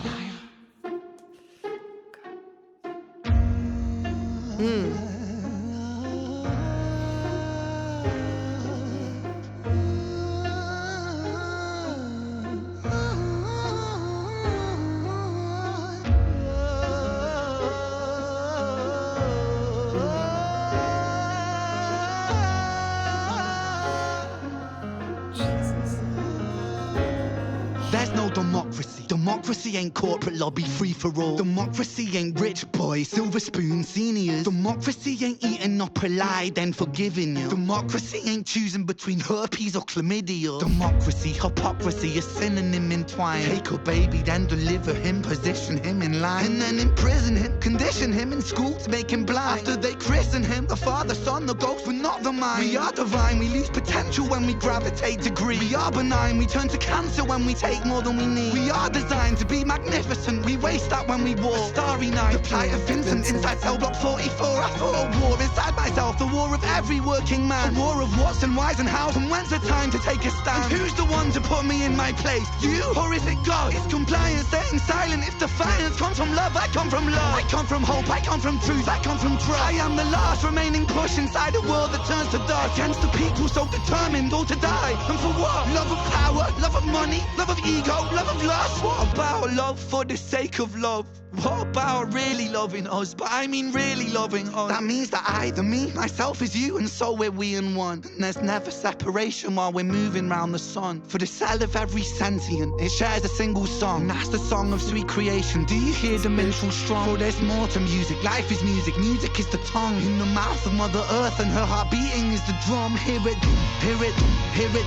There's no democracy. Democracy ain't corporate lobby free for all. Democracy ain't rich boys, silver spoon seniors. Democracy ain't eating up a lie, then forgiving you. Democracy ain't choosing between herpes or chlamydia. Democracy, hypocrisy, a synonym entwined. Take a baby, then deliver him, position him in line, and then imprison him, condition him in school to make him blind. After they christen him, the Father, Son, the ghost, we're not the mind. We are divine, we lose potential when we gravitate degree. We are benign, we turn to cancer when we take more than we need. We are designed to be magnificent, we waste that when we walk. A starry night, the plight of Vincent inside cell block 44. I fought a war inside myself the war of every working man. A war of what's and why's and how's and when's the time to take a stand. And who's the one to put me in my place? You or is it God? It's compliance, staying silent. If defiance comes from love, I come from love. I come from hope, I come from truth, I come from trust. I am the last remaining push inside a world that turns to dust. Against the people so determined all to die. And for what? Love of power, love of money, love of ego, love of lust. What about love for the sake of love? What about really loving us? But I mean really loving us. That means that I, the me, myself is you, and so we're we in one. And there's never separation while we're moving round the sun. For the cell of every sentient, it shares a single song. And that's the song of sweet creation. Do you hear the minstrel strong? For there's more to music. Life is music, music is the tongue. In the mouth of Mother Earth, and her heart beating is the drum. Hear it, hear it, hear it.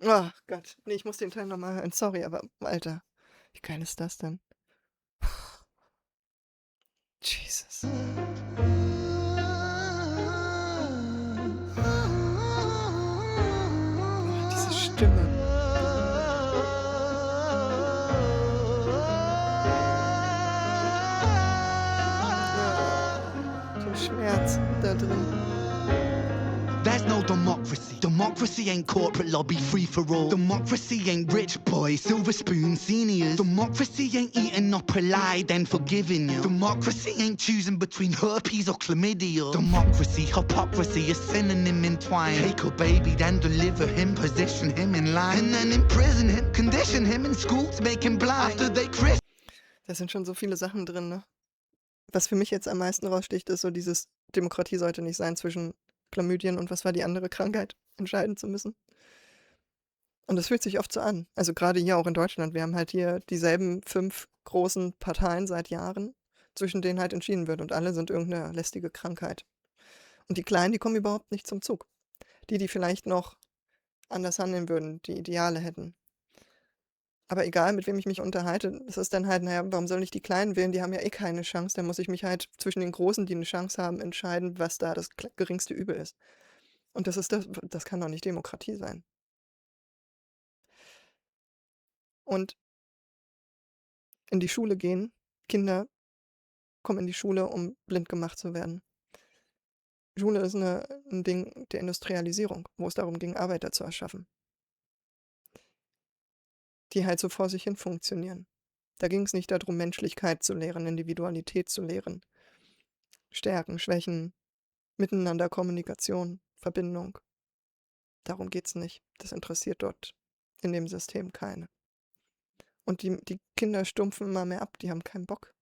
Oh Gott. Nee, ich muss den Teil nochmal hören. Sorry, aber Alter, wie geil ist das denn? Jesus. Oh, diese Stimme. Oh, den Schmerz da drin. There's no democracy. Democracy ain't corporate lobby free for all. Democracy ain't rich boys, silver spoon seniors. Democracy ain't eating up a lie, then forgiving you. Democracy ain't choosing between herpes or chlamydia. Democracy, hypocrisy, a synonym entwined. Take a baby, then deliver him, position him in line. And then imprison him, condition him in school to make him blind. After they christen. Da sind schon so viele Sachen drin, ne? Was für mich jetzt am meisten raussticht, ist so dieses Demokratie sollte nicht sein zwischen Chlamydien und was war die andere Krankheit, entscheiden zu müssen. Und das fühlt sich oft so an. Also gerade hier auch in Deutschland. Wir haben halt hier dieselben 5 großen Parteien seit Jahren, zwischen denen halt entschieden wird. Und alle sind irgendeine lästige Krankheit. Und die Kleinen, die kommen überhaupt nicht zum Zug. Die vielleicht noch anders handeln würden, die Ideale hätten. Aber egal, mit wem ich mich unterhalte, es ist dann halt, naja, warum soll ich die Kleinen wählen? Die haben ja eh keine Chance. Dann muss ich mich halt zwischen den Großen, die eine Chance haben, entscheiden, was da das geringste Übel ist. Und das kann doch nicht Demokratie sein. Und in die Schule gehen, Kinder kommen in die Schule, um blind gemacht zu werden. Schule ist ein Ding der Industrialisierung, wo es darum ging, Arbeiter zu erschaffen, die halt so vor sich hin funktionieren. Da ging es nicht darum, Menschlichkeit zu lehren, Individualität zu lehren, Stärken, Schwächen, Miteinander, Kommunikation, Verbindung. Darum geht es nicht. Das interessiert dort in dem System keine. Und die Kinder stumpfen immer mehr ab, die haben keinen Bock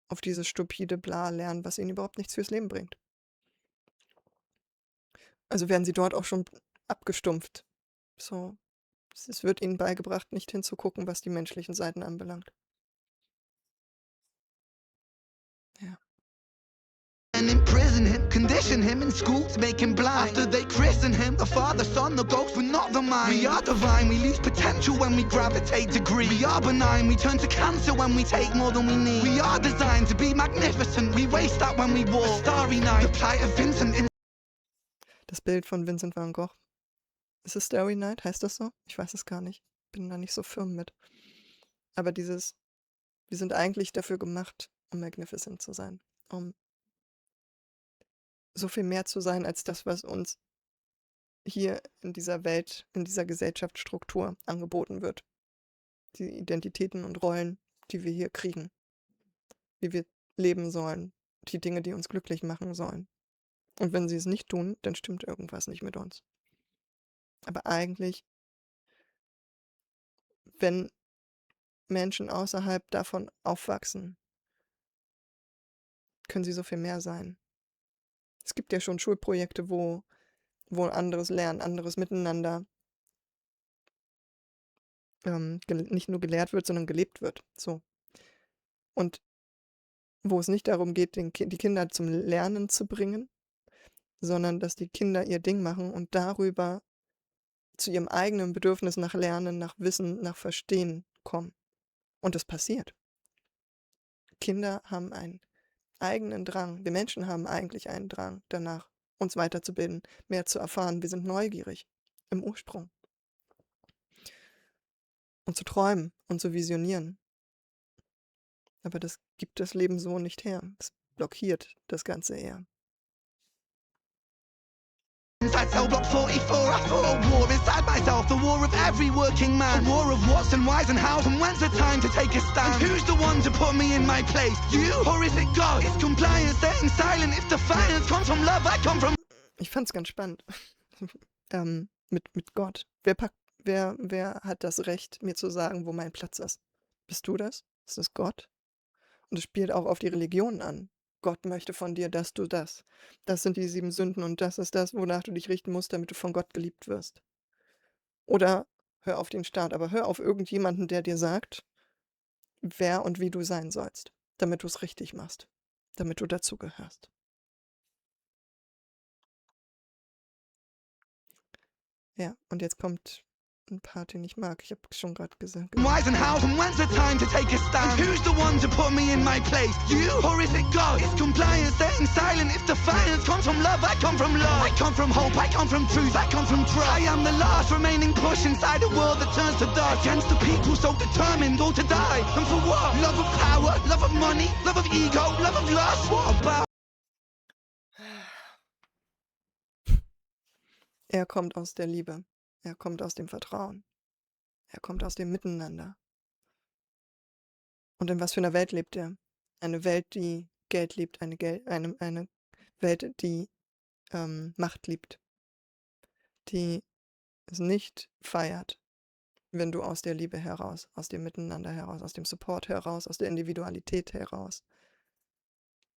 auf dieses stupide Bla-Lernen, was ihnen überhaupt nichts fürs Leben bringt. Also werden sie dort auch schon abgestumpft. So. Es wird ihnen beigebracht, nicht hinzugucken, was die menschlichen Seiten anbelangt. Ja. And imprison him, condition him in school to make him blind. After they christen him, the Father, Son, the Ghost, we're not the mind. We are divine, we lose potential when we gravitate to greed. We are benign, we turn to cancer when we take more than we need. We are designed to be magnificent, we waste that when we walk. A starry night, the plight of Vincent in... Das Bild von Vincent van Gogh. Ist es Starry Night? Heißt das so? Ich weiß es gar nicht. Bin da nicht so firm mit. Aber wir sind eigentlich dafür gemacht, um magnificent zu sein. Um so viel mehr zu sein, als das, was uns hier in dieser Welt, in dieser Gesellschaftsstruktur angeboten wird. Die Identitäten und Rollen, die wir hier kriegen. Wie wir leben sollen. Die Dinge, die uns glücklich machen sollen. Und wenn sie es nicht tun, dann stimmt irgendwas nicht mit uns. Aber eigentlich, wenn Menschen außerhalb davon aufwachsen, können sie so viel mehr sein. Es gibt ja schon Schulprojekte, wo anderes Lernen, anderes Miteinander nicht nur gelehrt wird, sondern gelebt wird. So. Und wo es nicht darum geht, die Kinder zum Lernen zu bringen, sondern dass die Kinder ihr Ding machen und darüber zu ihrem eigenen Bedürfnis nach Lernen, nach Wissen, nach Verstehen kommen. Und es passiert. Kinder haben einen eigenen Drang. Wir Menschen haben eigentlich einen Drang danach, uns weiterzubilden, mehr zu erfahren. Wir sind neugierig im Ursprung. Und zu träumen und zu visionieren. Aber das gibt das Leben so nicht her. Es blockiert das Ganze eher. outside cell block 44. I fought a war inside myself, the war of every working man. A war of what's and why's and how's and when's the time to take a stand. And who's the one to put me in my place? You or is it God? It's compliance, staying silent. If defiance comes from love, I come from... Ich fand's ganz spannend. Mit Gott. Wer hat das Recht, mir zu sagen, wo mein Platz ist? Bist du das? Ist es Gott? Und es spielt auch auf die Religionen an. Gott möchte von dir, dass du das. Das sind die 7 Sünden und das ist das, wonach du dich richten musst, damit du von Gott geliebt wirst. Oder hör auf den Staat, aber hör auf irgendjemanden, der dir sagt, wer und wie du sein sollst, damit du es richtig machst, damit du dazugehörst. Ja, und jetzt kommt ein Part, den ich mag. Ich habe schon gerade gesagt. Why's and how's and when's the time to take a stand? And who's the one to put me in my place? You or is it God? It's compliance, staying silent. If defiance comes from love, I come from love. I come from hope, I come from truth, I come from trust. I am the last remaining push inside a world that turns to dust. Against the people so determined, all to die. And for what? Love of power, love of money, love of ego, love of lust. What about? Er kommt aus der Liebe. Er kommt aus dem Vertrauen. Er kommt aus dem Miteinander. Und in was für einer Welt lebt er? Eine Welt, die Geld liebt, eine Welt, die Macht liebt, die es nicht feiert, wenn du aus der Liebe heraus, aus dem Miteinander heraus, aus dem Support heraus, aus der Individualität heraus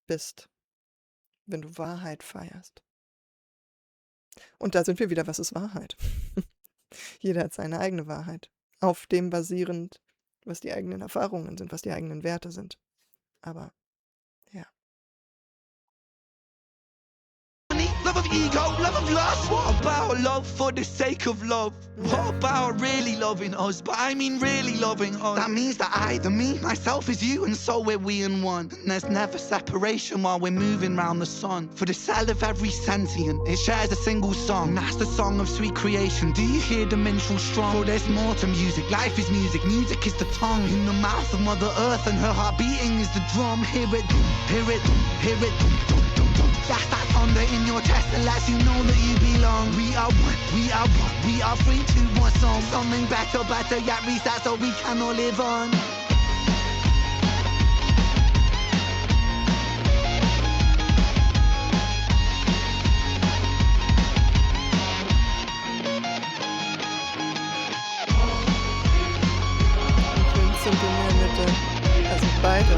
bist, wenn du Wahrheit feierst. Und da sind wir wieder, was ist Wahrheit? Jeder hat seine eigene Wahrheit, auf dem basierend, was die eigenen Erfahrungen sind, was die eigenen Werte sind. Aber, ja. Love of ego, love of lust. What about love for the sake of love? What about really loving us? But I mean really loving us. That means that I, the me, myself is you, and so we're we in one. And there's never separation while we're moving round the sun. For the cell of every sentient, it shares a single song. And that's the song of sweet creation. Do you hear the minstrel strong? For there's more to music. Life is music. Music is the tongue in the mouth of Mother Earth, and her heart beating is the drum. Hear it, hear it, hear it. That's that thunder in your chest that lets you know that you belong. We are one, we are one, we are free to one song. Something better, yet reset so we can all live on. Vincent in der Mitte, also beide.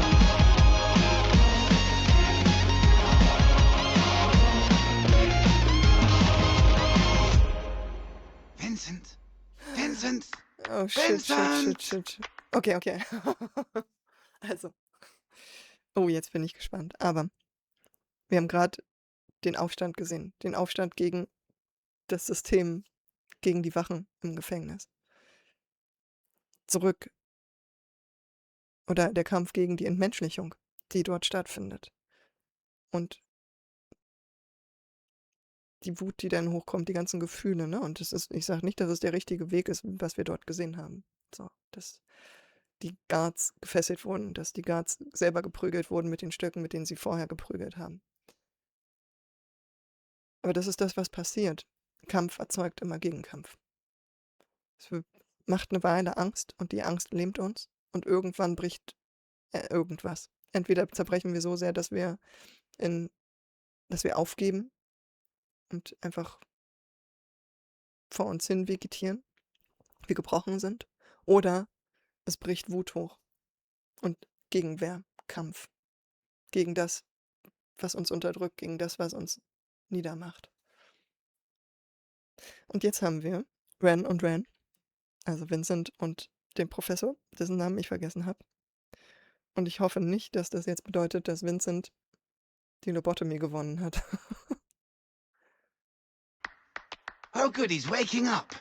Vincent! Oh, shit. Okay. Also. Oh, jetzt bin ich gespannt. Aber wir haben gerade den Aufstand gesehen. Den Aufstand gegen das System, gegen die Wachen im Gefängnis. Zurück. Oder der Kampf gegen die Entmenschlichung, die dort stattfindet. Und die Wut, die dann hochkommt, die ganzen Gefühle, ne? Und ich sage nicht, dass es der richtige Weg ist, was wir dort gesehen haben. So, dass die Guards gefesselt wurden, dass die Guards selber geprügelt wurden mit den Stöcken, mit denen sie vorher geprügelt haben. Aber das ist das, was passiert. Kampf erzeugt immer Gegenkampf. Es macht eine Weile Angst und die Angst lähmt uns und irgendwann bricht irgendwas. Entweder zerbrechen wir so sehr, dass wir aufgeben und einfach vor uns hin vegetieren, wir gebrochen sind, oder es bricht Wut hoch und Gegenwehr, Kampf gegen das, was uns unterdrückt, gegen das, was uns niedermacht. Und jetzt haben wir Ren und Ren, also Vincent und den Professor, dessen Namen ich vergessen habe. Und ich hoffe nicht, dass das jetzt bedeutet, dass Vincent die Lobotomy gewonnen hat. Oh good, he's waking up.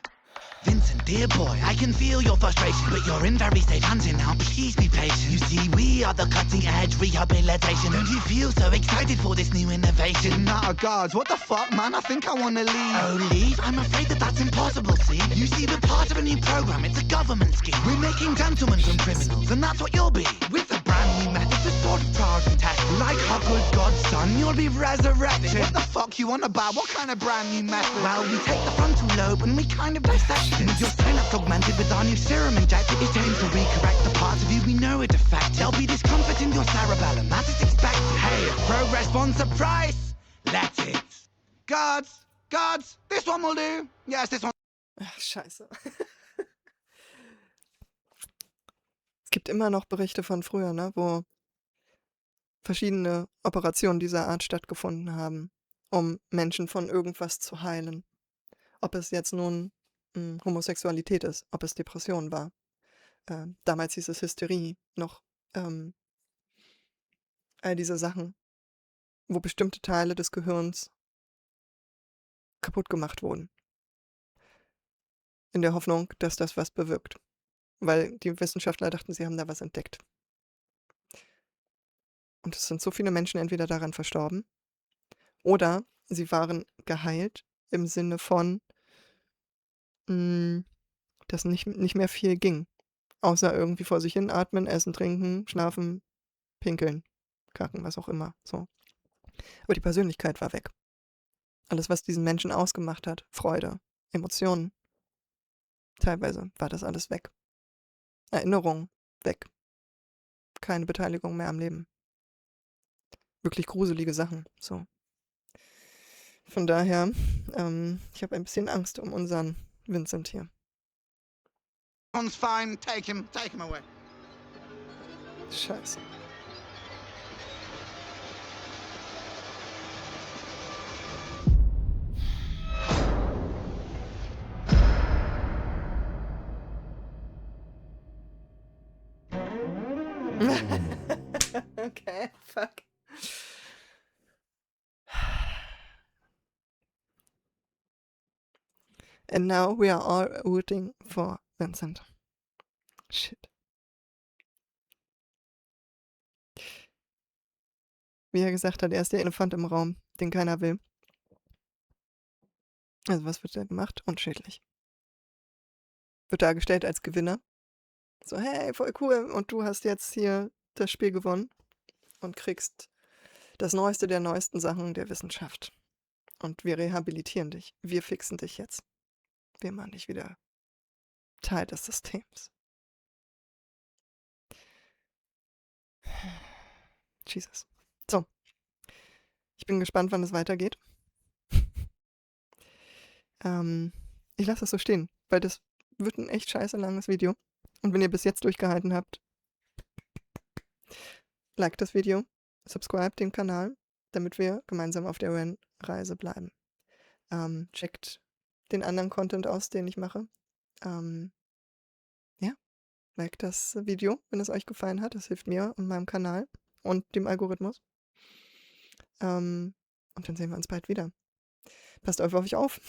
Vincent, dear boy, I can feel your frustration, but you're in very safe hands here now. Please be patient. You see, we are the cutting edge rehabilitation. Don't you feel so excited for this new innovation? Nah, guards, what the fuck, man? I think I wanna leave. Oh, leave? I'm afraid that's impossible, see? You see, we're part of a new program. It's a government scheme. We're making gentlemen from criminals, and that's what you'll be. With the brand new method for sort of trials and tests. Like our good God, son, you'll be resurrected. What the fuck you on about? What kind of brand new method? Well, we take the frontal lobe and we kind of dissect it. With your synapse augmented with our new serum injected, it aims to recorrect the parts of you we know are defective. There'll be discomfort in your cerebellum, that is expected. Hey, if progress wants a price, let it. Guards, this one will do. Yes, this one. Ach, scheiße. Es gibt immer noch Berichte von früher, ne, wo verschiedene Operationen dieser Art stattgefunden haben, um Menschen von irgendwas zu heilen. Ob es jetzt nun Homosexualität ist, ob es Depression war. Damals hieß es Hysterie noch. All diese Sachen, wo bestimmte Teile des Gehirns kaputt gemacht wurden. In der Hoffnung, dass das was bewirkt. Weil die Wissenschaftler dachten, sie haben da was entdeckt. Und es sind so viele Menschen entweder daran verstorben oder sie waren geheilt im Sinne von, dass nicht mehr viel ging. Außer irgendwie vor sich hin atmen, essen, trinken, schlafen, pinkeln, kacken, was auch immer. So. Aber die Persönlichkeit war weg. Alles, was diesen Menschen ausgemacht hat, Freude, Emotionen, teilweise war das alles weg. Erinnerung weg. Keine Beteiligung mehr am Leben. Wirklich gruselige Sachen. So. Von daher, ich habe ein bisschen Angst um unseren Vincent hier. One's fine, take him away. Scheiße. Okay, fuck. And now we are all rooting for Vincent. Shit. Wie er gesagt hat, er ist der Elefant im Raum, den keiner will. Also was wird da gemacht? Unschädlich. Wird dargestellt als Gewinner. So, hey, voll cool. Und du hast jetzt hier das Spiel gewonnen und kriegst das Neueste der neuesten Sachen der Wissenschaft. Und wir rehabilitieren dich. Wir fixen dich jetzt. Wir machen dich wieder Teil des Systems. Jesus. So. Ich bin gespannt, wann es weitergeht. Ich lasse es so stehen, weil das wird ein echt scheiße langes Video. Und wenn ihr bis jetzt durchgehalten habt, like das Video, subscribe den Kanal, damit wir gemeinsam auf der Reise bleiben. Checkt den anderen Content aus, den ich mache. Ja, like das Video, wenn es euch gefallen hat. Das hilft mir und meinem Kanal und dem Algorithmus. Und dann sehen wir uns bald wieder. Passt auf euch auf.